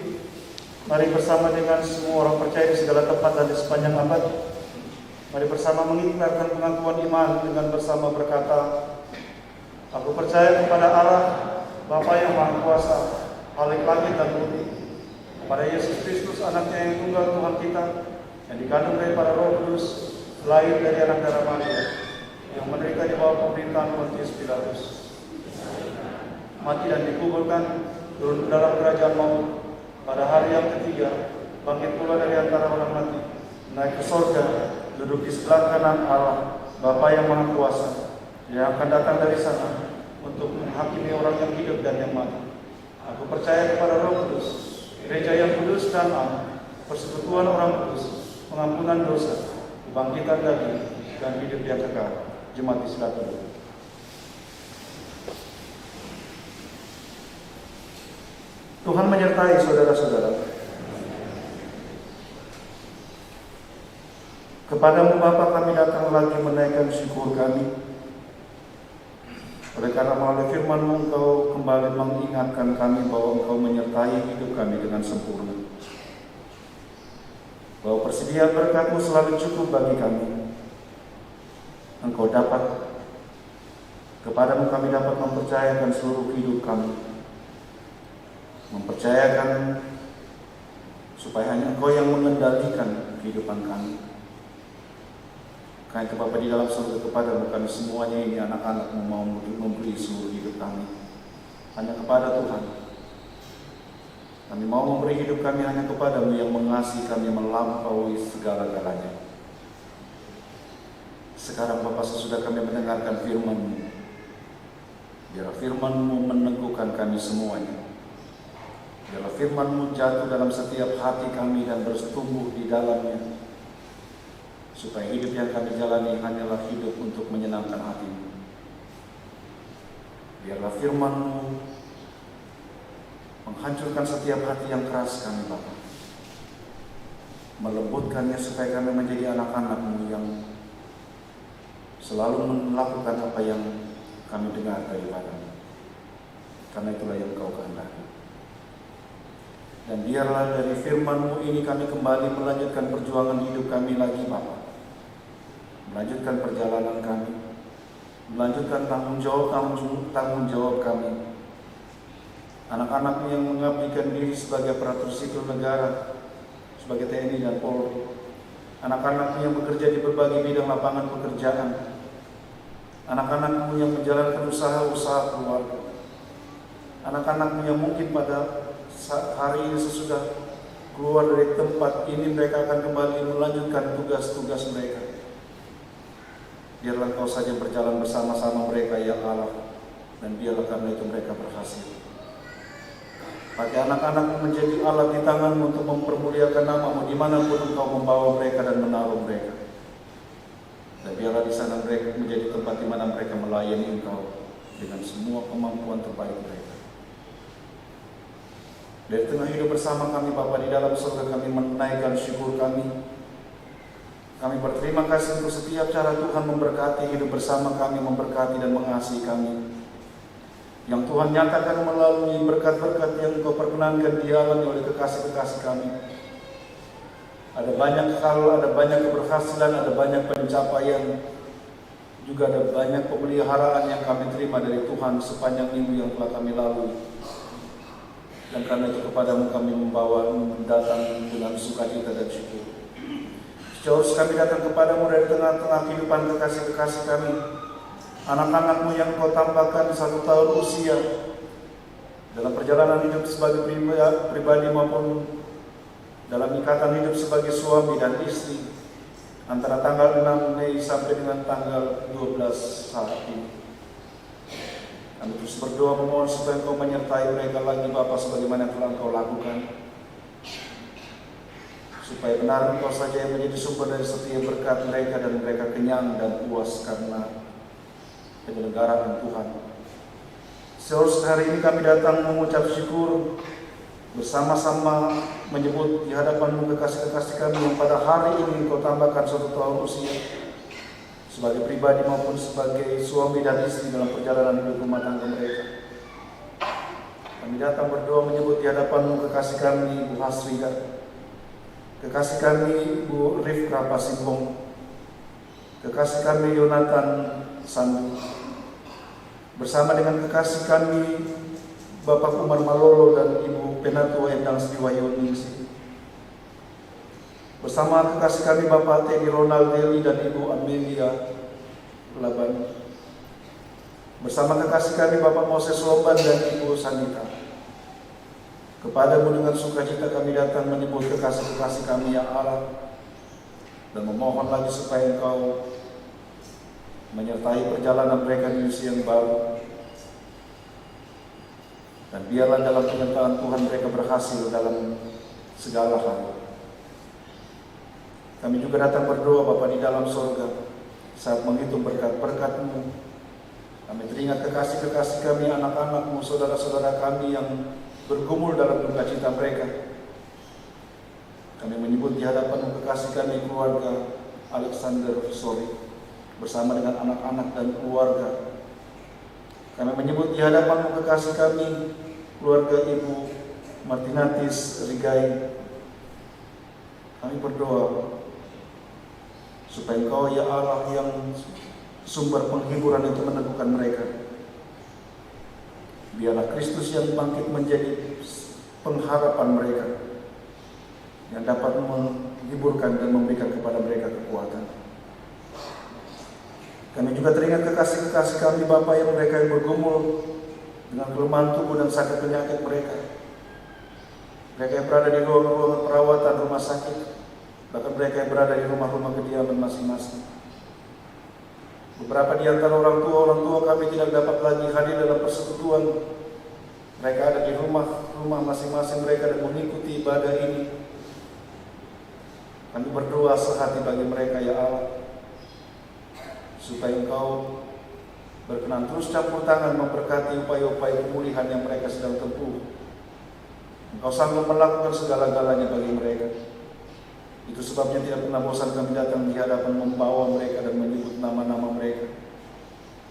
Mari bersama dengan semua orang percaya di segala tempat dan di sepanjang abad. Mari bersama mengikrarkan pengakuan iman dengan bersama berkata, aku percaya kepada Allah, Bapa yang Maha Kuasa, Khalik langit dan bumi, kepada Yesus Kristus, anaknya yang tunggal Tuhan kita, yang dikandung dari para Roh Kudus, lahir dari anak darah Maria, yang menderita di bawah pemerintahan Pontius Pilatus, mati dan dikuburkan, turun ke dalam kerajaan maut, pada hari yang ketiga, bangkit pula dari antara orang mati, naik ke sorga, duduk di sebelah kanan Allah, Bapa yang Maha Kuasa, yang akan datang dari sana untuk menghakimi orang yang hidup dan yang mati. Aku percaya kepada Roh Kudus, gereja yang kudus dan am, persekutuan orang kudus, pengampunan dosa, kebangkitan daging, dan hidup yang kekal. Jemaat Islam. Tuhan menyertai saudara-saudara. Kepadamu Bapa kami datang lagi menaikkan syukur kami. Oleh karena melalui firman-Mu Engkau kembali mengingatkan kami bahwa Engkau menyertai hidup kami dengan sempurna. Bahwa persediaan berkat-Mu selalu cukup bagi kami. Engkau dapat, kepadamu kami dapat mempercayakan seluruh hidup kami. Mempercayakan supaya hanya Engkau yang mengendalikan kehidupan kami. Karena itu Bapa di dalam surga, kepadamu kami semuanya ini anak-anak-Mu mau memberi seluruh hidup kami. Hanya kepada Tuhan. Kami mau memberi hidup kami hanya kepadamu yang mengasihi kami melampaui segala-galanya. Sekarang Bapa, sesudah kami mendengarkan firman-Mu, biarlah firman-Mu meneguhkan kami semuanya. Biarlah firman-Mu jatuh dalam setiap hati kami dan bertumbuh di dalamnya, supaya hidup yang kami jalani hanyalah hidup untuk menyenangkan hati-Mu. Biarlah firman-Mu menghancurkan setiap hati yang keras kami, Bapa. Melembutkannya supaya kami menjadi anak-anak-Mu yang selalu melakukan apa yang kami dengar daripada-Mu. Karena itulah yang Kau kehendaki. Dan biarlah dari firman-Mu ini kami kembali melanjutkan perjuangan hidup kami lagi, Bapa. Melanjutkan perjalanan kami, melanjutkan tanggung jawab kami. Anak-anak-Mu yang mengabdikan diri sebagai aparatur sipil negara, sebagai TNI dan Polri. Anak-anak-Mu yang bekerja di berbagai bidang lapangan pekerjaan. Anak-anak-Mu yang menjalankan usaha-usaha keluarga. Anak-anak-Mu yang mungkin pada hari ini sesudah keluar dari tempat ini mereka akan kembali melanjutkan tugas-tugas mereka. Biarlah Kau saja berjalan bersama-sama mereka, ya Allah, dan biarlah karena itu mereka berhasil. Pakai anak-anak menjadi alat di tangan-Mu untuk mempermuliakan nama-Mu dimanapun Engkau membawa mereka dan menaruh mereka. Dan biarlah di sana mereka menjadi tempat di mana mereka melayani Engkau dengan semua kemampuan terbaik mereka. Dari tengah hidup bersama kami, Bapa, di dalam surga kami menaikkan syukur kami. Kami berterima kasih untuk setiap cara Tuhan memberkati hidup bersama kami, memberkati dan mengasihi kami. Yang Tuhan nyatakan melalui berkat-berkat yang Engkau perkenankan dialami oleh kekasih-kekasih kami. Ada banyak hal, ada banyak keberhasilan, ada banyak pencapaian. Juga ada banyak pemeliharaan yang kami terima dari Tuhan sepanjang minggu yang telah kami lalui. Dan karena itu kepadamu kami membawa datang dengan sukacita dan syukur. Sejauh kami datang kepadamu dari tengah-tengah kehidupan kekasih-kekasih kami, anak-anak-Mu yang Kau tambahkan 1 tahun usia dalam perjalanan hidup sebagai pribadi maupun dalam ikatan hidup sebagai suami dan istri antara tanggal 6 Mei sampai dengan tanggal 12 saat ini. Kami terus berdoa memohon supaya Engkau menyertai mereka lagi, Bapa, sebagaimana yang telah Engkau lakukan. Supaya benar Engkau saja yang menjadi sumber dari setiap berkat mereka dan mereka kenyang dan puas karena penyelenggaraan Tuhan. Seharusnya hari ini kami datang mengucap syukur bersama-sama menyebut di hadapan-Mu kekasih-kekasih kami yang pada hari ini Engkau tambahkan 1 tahun usia sebagai pribadi maupun sebagai suami dan istri dalam perjalanan hidup rumah tangga mereka. Kami datang berdoa menyebut di hadapan-Mu kekasih kami Ibu Hasriga, kekasih kami Ibu Rifka Pasimbong, kekasih kami Yonatan Sandu, bersama dengan kekasih kami Bapak Umar Malolo dan Ibu Penatua Endang Sriwahyuningsi, bersama kekasih kami Bapak Teddy Ronald Deli dan Ibu Amelia Laban, bersama kekasih kami Bapak Moses Loban dan Ibu Sanita. Kepadamu dengan sukacita kami datang menyebut kekasih-kekasih kami ya Allah, dan memohon lagi supaya Engkau menyertai perjalanan mereka di usia yang baru, dan biarlah dalam penyertaan Tuhan mereka berhasil dalam segala hal. Kami juga datang berdoa Bapa di dalam sorga, saat menghitung berkat-berkat-Mu. Kami teringat kekasih-kekasih kami, anak-anak-Mu, saudara-saudara kami yang bergumul dalam duka cita mereka. Kami menyebut di hadapan kekasih kami keluarga Alexander Sori bersama dengan anak-anak dan keluarga. Kami menyebut di hadapan kekasih kami keluarga Ibu Martinatis Rigai. Kami berdoa supaya Engkau ya Allah yang sumber penghiburan itu meneguhkan mereka. Biarlah Kristus yang bangkit menjadi pengharapan mereka, yang dapat menghiburkan dan memberikan kepada mereka kekuatan. Kami juga teringat kekasih-kekasih kami Bapa yang mereka yang bergumul dengan kelemahan tubuh dan sakit penyakit mereka. Mereka yang berada di ruang-ruang perawatan rumah sakit, bahkan mereka yang berada di rumah-rumah kediaman masing-masing. Beberapa di antara orang tua kami tidak dapat lagi hadir dalam persekutuan. Mereka ada di rumah masing-masing mereka dan mengikuti ibadah ini. Kami berdoa sehati bagi mereka ya Allah, supaya Engkau berkenan terus campur tangan memberkati upaya-upaya pemulihan yang mereka sedang tempuh. Engkau sanggup melakukan segala-galanya bagi mereka. Itu sebabnya tidak pernah bosan kami datang di hadapan membawa mereka dan menyebut nama-nama mereka,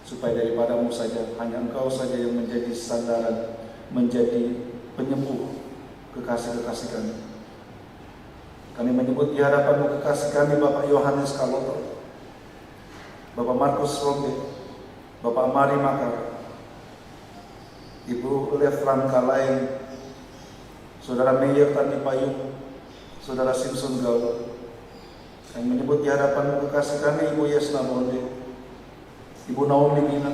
supaya daripada-Mu saja, hanya Engkau saja yang menjadi sandaran, menjadi penyembuh kekasih-kekasih kami. Kami menyebut di hadapan-Mu kekasih kami Bapak Yohanes Kaloto, Bapak Markus Rombe, Bapak Mari Makar, Ibu Leflan Kalaeng, Saudara Meyer Tani Payung, Saudara Simpson Gaul. Kami menyebut di hadapan kekasih kami Ibu Yesna Bonde, Ibu Naomi Gina,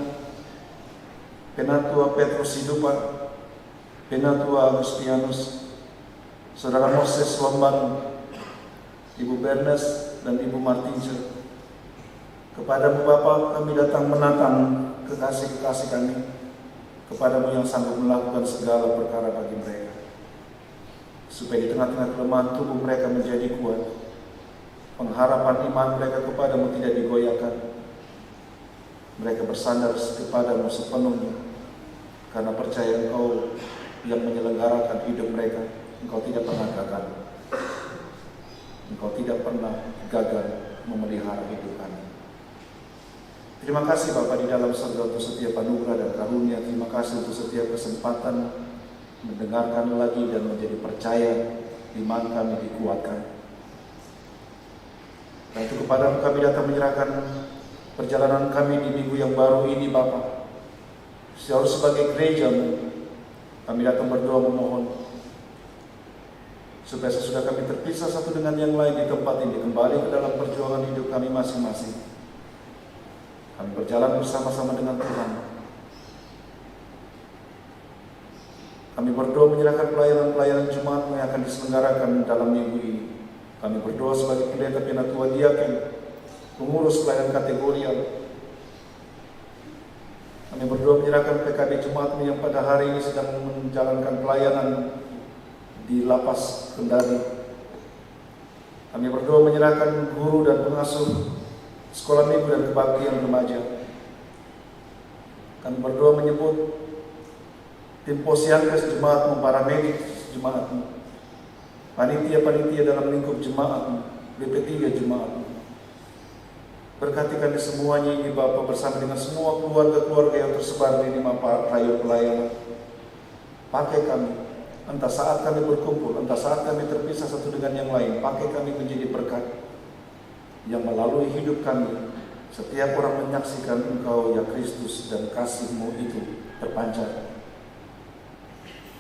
Penatua Petrus Hidupan, Penatua Agustianus, Saudara Moses Lomban, Ibu Bernes dan Ibu Martinja. Kepada-Mu Bapa kami datang menatang kekasih-kekasih kami, kepada-Mu yang sanggup melakukan segala perkara bagi mereka, supaya di tengah-tengah kelemahan tubuh mereka menjadi kuat, pengharapan iman mereka kepada-Mu tidak digoyahkan. Mereka bersandar kepada-Mu sepenuhnya, karena percaya Engkau yang menyelenggarakan hidup mereka. Engkau tidak pernah gagal. Engkau tidak pernah gagal memelihara hidup kami. Terima kasih Bapa di dalam surga untuk setiap anugerah dan karunia. Terima kasih untuk setiap kesempatan mendengarkan lagi dan menjadi percaya, iman kami dikuatkan. Dan itu kepada-Mu kami datang menyerahkan perjalanan kami di minggu yang baru ini Bapa. Sebagai gereja-Mu, kami datang berdoa memohon supaya sesudah kami terpisah satu dengan yang lain di tempat ini, kembali ke dalam perjuangan hidup kami masing-masing. Kami berjalan bersama-sama dengan Tuhan. Kami berdoa menyerahkan pelayanan-pelayanan Jumat yang akan diselenggarakan dalam minggu ini. Kami berdoa sebagai pendeta, penatua, diaken, pengurus pelayanan kategorial. Kami berdoa menyerahkan PKB Jumat yang pada hari ini sedang menjalankan pelayanan di Lapas Kendari. Kami berdoa menyerahkan guru dan pengasuh sekolah minggu dan kebaktian remaja. Kami berdoa menyebut tim Posyandes jemaat-Mu, para medik jemaat-Mu, panitia-panitia dalam lingkup jemaat-Mu, BP3 jemaat-Mu. Berkati kami semuanya ini Bapa, bersama dengan semua keluarga-keluarga yang tersebar di 5 rayon pelayanan. Pakai kami, entah saat kami berkumpul, entah saat kami terpisah satu dengan yang lain. Pakai kami menjadi berkat yang melalui hidup kami setiap orang menyaksikan Engkau ya Kristus, dan kasih-Mu itu terpancar.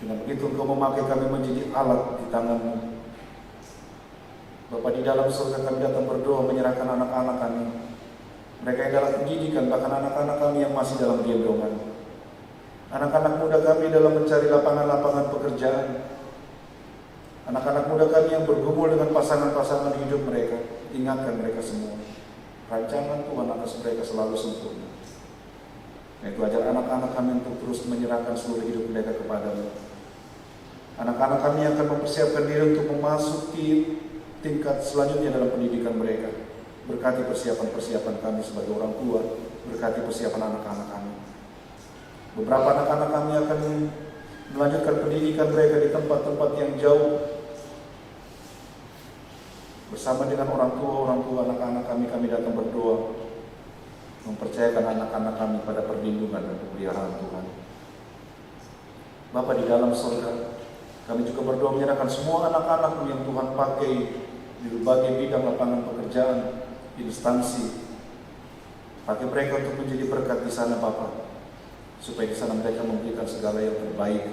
Dengan begitu Engkau memakai kami menjadi alat di tangan-Mu. Bapa di dalam surga, kami datang berdoa menyerahkan anak-anak kami, mereka yang dalam pendidikan, bahkan anak-anak kami yang masih dalam gendongan, anak-anak muda kami dalam mencari lapangan-lapangan pekerjaan, anak-anak muda kami yang bergumul dengan pasangan-pasangan hidup mereka. Ingatkan mereka semua, rancangan Tuhan atas mereka selalu sempurna. Itu ajar anak-anak kami untuk terus menyerahkan seluruh hidup mereka kepada-Mu. Anak-anak kami akan mempersiapkan diri untuk memasuki tingkat selanjutnya dalam pendidikan mereka. Berkati persiapan-persiapan kami sebagai orang tua, berkati persiapan anak-anak kami. Beberapa anak-anak kami akan melanjutkan pendidikan mereka di tempat-tempat yang jauh. Bersama dengan orang tua anak-anak kami datang berdoa, mempercayakan anak-anak kami pada perlindungan dan pemeliharaan Tuhan. Bapa di dalam surga, kami juga berdoa menyerahkan semua anak-anak yang Tuhan pakai di berbagai bidang lapangan pekerjaan, instansi. Pakai mereka untuk menjadi berkat di sana Bapa, supaya di sana mereka memberikan segala yang terbaik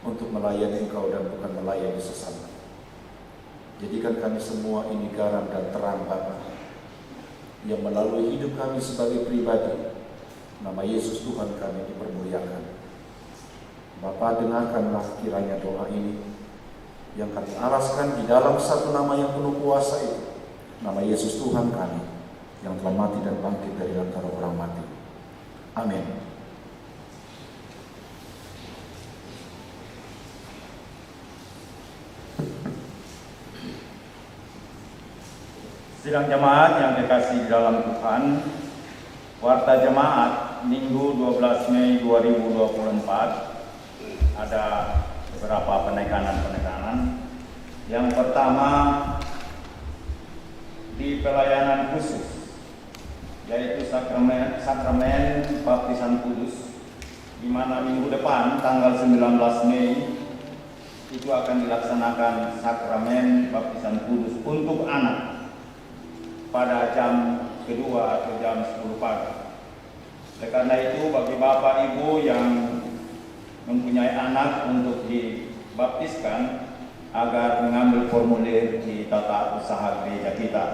untuk melayani Engkau dan bukan melayani sesama. Jadikan kami semua ini garam dan terang Bapa, yang melalui hidup kami sebagai pribadi, nama Yesus Tuhan kami dipermuliakan. Bapa, dengarkanlah kiranya doa ini yang kami alaskan di dalam satu nama yang penuh kuasa itu, nama Yesus Tuhan kami yang telah mati dan bangkit dari antara orang mati. Amin. Sidang jemaat yang dikasihi dalam Tuhan, Warta Jemaat Minggu 12 Mei 2024 ada beberapa penekanan. Yang pertama, di pelayanan khusus, yaitu sakramen baptisan kudus, di mana minggu depan tanggal 19 Mei itu akan dilaksanakan sakramen baptisan kudus untuk anak pada jam kedua atau jam 10 pagi. Oleh karena itu, bagi Bapak Ibu yang mempunyai anak untuk dibaptiskan, agar mengambil formulir di tata usaha gereja kita.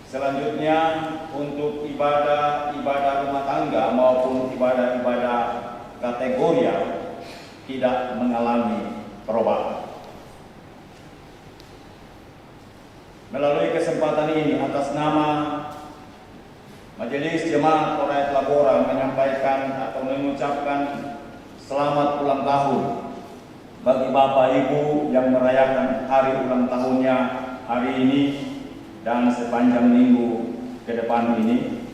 Selanjutnya, untuk ibadah rumah tangga maupun ibadah kategorial tidak mengalami perubahan. Melalui kesempatan ini, atas nama Majelis Jemaat Toraet Labora menyampaikan atau mengucapkan selamat ulang tahun bagi Bapak Ibu yang merayakan hari ulang tahunnya hari ini dan sepanjang minggu ke depan ini.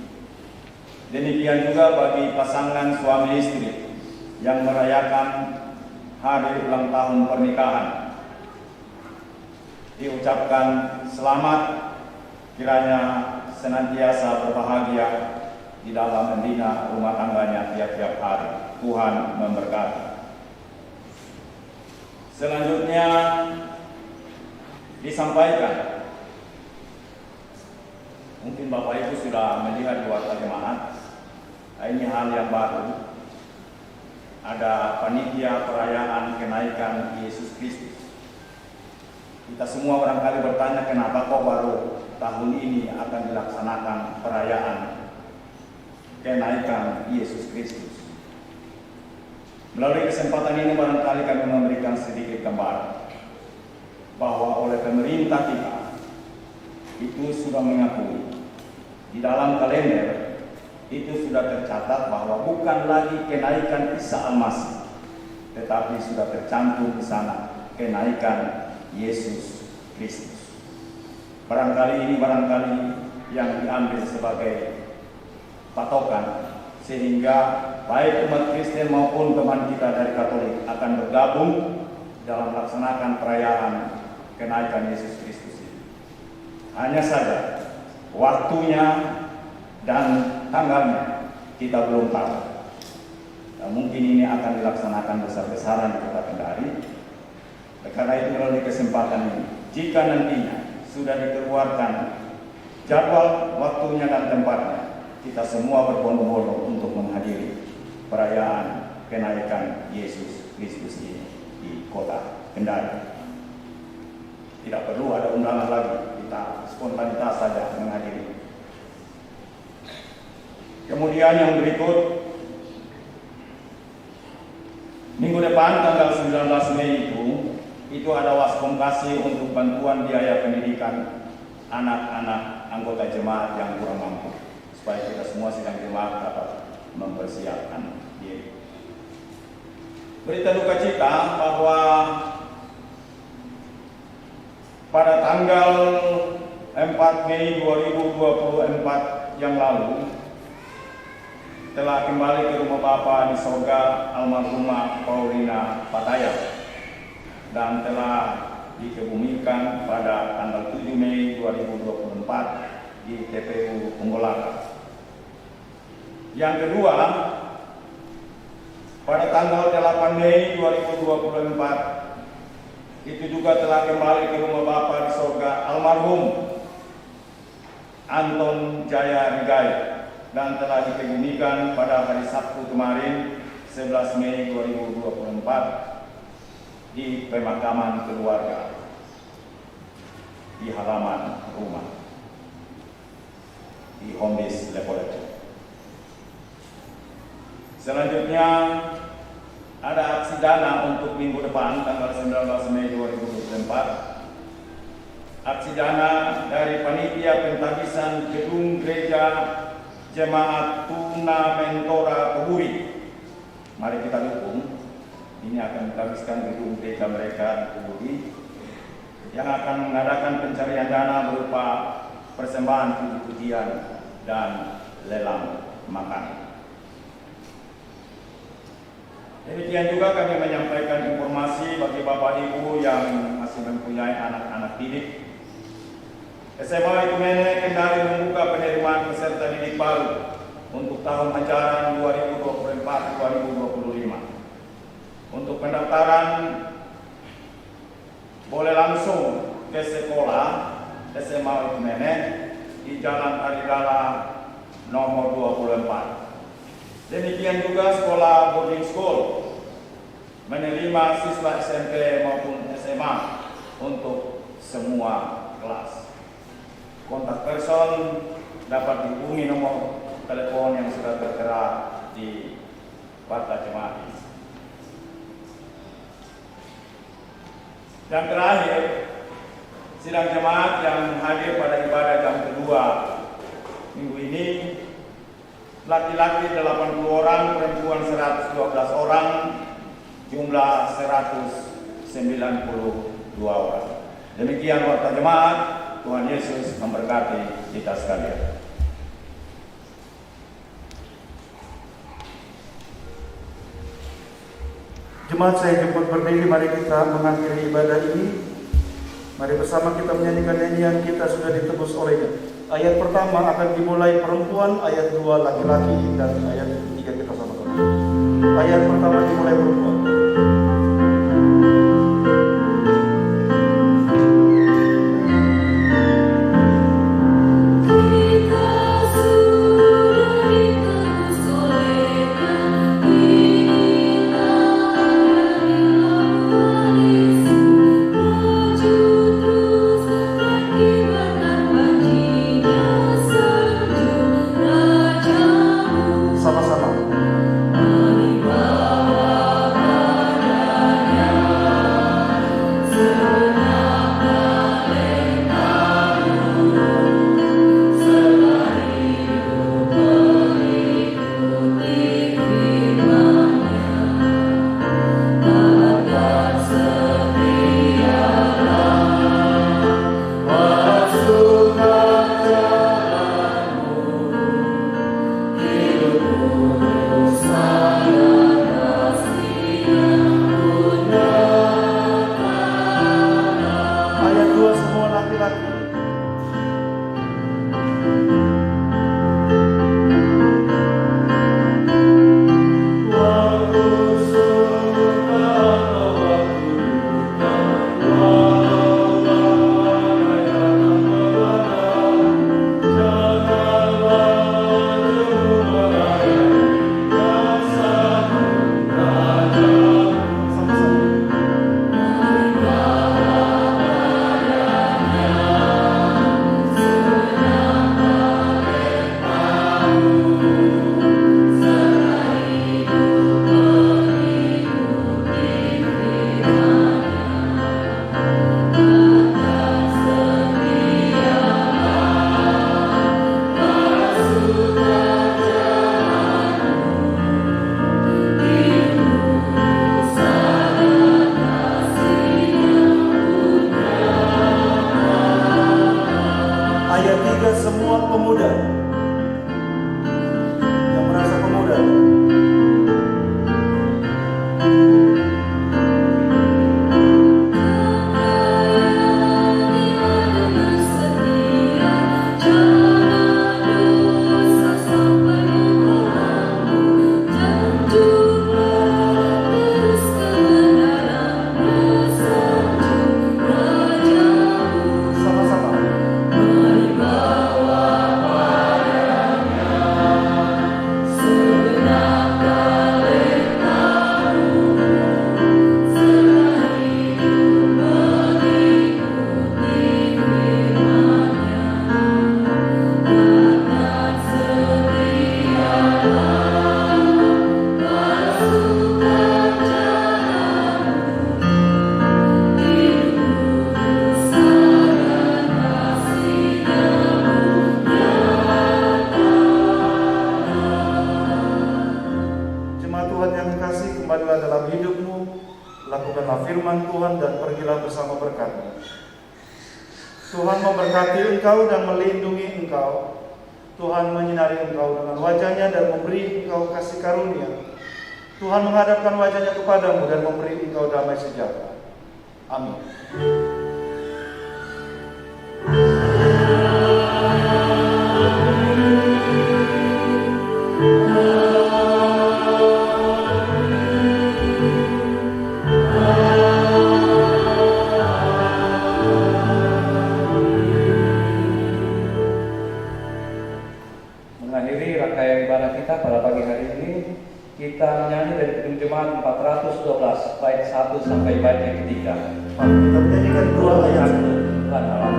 Demikian juga bagi pasangan suami istri yang merayakan hari ulang tahun pernikahan. Diucapkan selamat, kiranya senantiasa berbahagia di dalam membina rumah tangganya tiap-tiap hari. Tuhan memberkati. Selanjutnya disampaikan, mungkin Bapak Ibu sudah melihat di Warta Jemaat, ini hal yang baru. Ada panitia perayaan kenaikan Yesus Kristus. Kita semua barangkali bertanya, kenapa kok baru tahun ini akan dilaksanakan perayaan kenaikan Yesus Kristus. Melalui kesempatan ini barangkali kami memberikan sedikit gambaran bahwa oleh pemerintah kita itu sudah mengakui di dalam kalender itu sudah tercatat bahwa bukan lagi kenaikan Isa Al-Masih, tetapi sudah tercantum di sana kenaikan Yesus Kristus. Barangkali ini yang diambil sebagai patokan, sehingga baik umat Kristen maupun teman kita dari Katolik akan bergabung dalam melaksanakan perayaan kenaikan Yesus Kristus ini. Hanya saja waktunya dan tanggalnya kita belum tahu. mungkin ini akan dilaksanakan besar-besaran di Kota Kendari. Karena itu melalui kesempatan ini, jika nantinya sudah dikeluarkan jadwal, waktunya dan tempatnya, kita semua berbondong-bondong untuk menghadiri perayaan kenaikan Yesus Kristus ini di Kota Kendari. Tidak perlu ada undangan lagi, kita spontanitas saja menghadiri. Kemudian yang berikut, minggu depan tanggal 19 Mei itu ada waskomkasi untuk bantuan biaya pendidikan anak-anak anggota jemaat yang kurang mampu, supaya kita semua sidang jemaat dapat mempersiapkan diri. Berita duka cita bahwa pada tanggal 4 Mei 2024 yang lalu telah kembali ke rumah Bapa di sorga almarhumah Paulina Pataya dan telah dikebumikan pada tanggal 7 Mei 2024 di TPU Punggolaka. Yang kedua, pada tanggal 8 Mei 2024 itu juga telah kembali ke rumah Bapa di sorga almarhum Anton Jaya Rigai dan telah dikebumikan pada hari Sabtu kemarin 11 Mei 2024 di pemakaman keluarga di halaman rumah di Hombis Lepoleto. Selanjutnya ada aksi dana untuk minggu depan tanggal 19 Mei 2024. Aksi dana dari panitia pentagisan gedung gereja Jemaat Tuna Mentora Keburi. Mari kita dukung. Ini akan menghabiskan gedung gereja mereka di Keburi yang akan mengadakan pencarian dana berupa persembahan puji-pujian dan lelang makan. Demikian juga kami menyampaikan informasi bagi Bapak Ibu yang masih mempunyai anak-anak didik. SMA Ikumene Kendari membuka penerimaan peserta didik baru untuk tahun ajaran 2024-2025. Untuk pendaftaran boleh langsung ke sekolah SMA Ikumene di Jalan Aridala nomor 24. Demikian juga sekolah boarding school menerima siswa SMP maupun SMA untuk semua kelas. Kontak person dapat dihubungi nomor telepon yang sudah tertera di Warta Jemaat. Dan terakhir, sidang jemaat yang hadir pada ibadah jam kedua minggu ini, laki-laki 80 orang, perempuan 112 orang, jumlah 192 orang. Demikian Warta Jemaat. Tuhan Yesus memberkati kita sekalian. Jemaat saya jemput berdiri, mari kita mengakhiri ibadah ini. Mari bersama kita menyanyikan nyanyian Kita Sudah Ditebus Olehnya. Ayat pertama akan dimulai perempuan, ayat 2 laki-laki, dan ayat 3 kita sama-sama. Ayat pertama dimulai perempuan. Sama-sama. berkatilah dalam hidupmu, lakukanlah firman Tuhan dan pergilah bersama berkat-Mu. Tuhan memberkati engkau dan melindungi engkau. Tuhan menyinari engkau dengan wajah-Nya dan memberi engkau kasih karunia. Tuhan menghadapkan wajah-Nya kepadamu dan memberi engkau damai sejahtera. Amin. Mengakhiri rangkaian ibadah kita pada pagi hari ini, kita menyanyi dari Kidung Jemaat 412 bait 1 sampai bait yang ketiga. Kita menyanyikan 2 ayat. Tuhan Allah.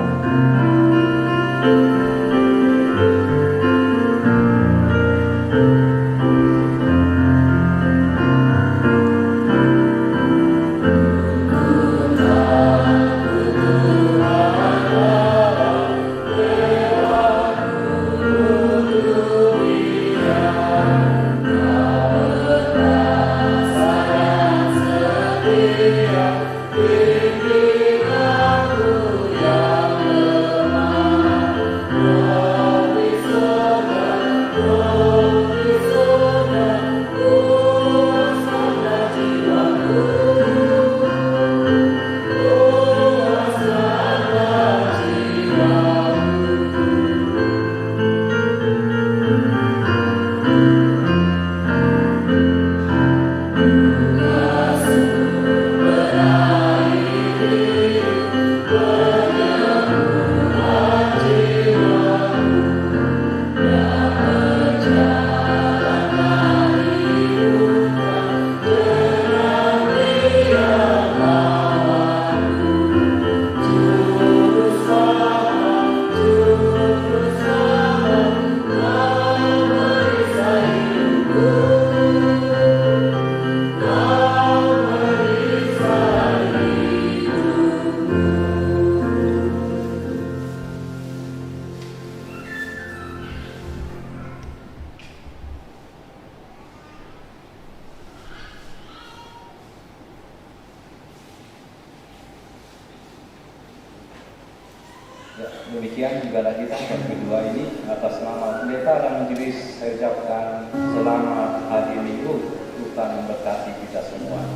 Ya, demikian ibadah kita yang kedua ini. Atas nama pendeta dan majelis saya ucapkan selamat hari Minggu. Tuhan memberkati kita semua.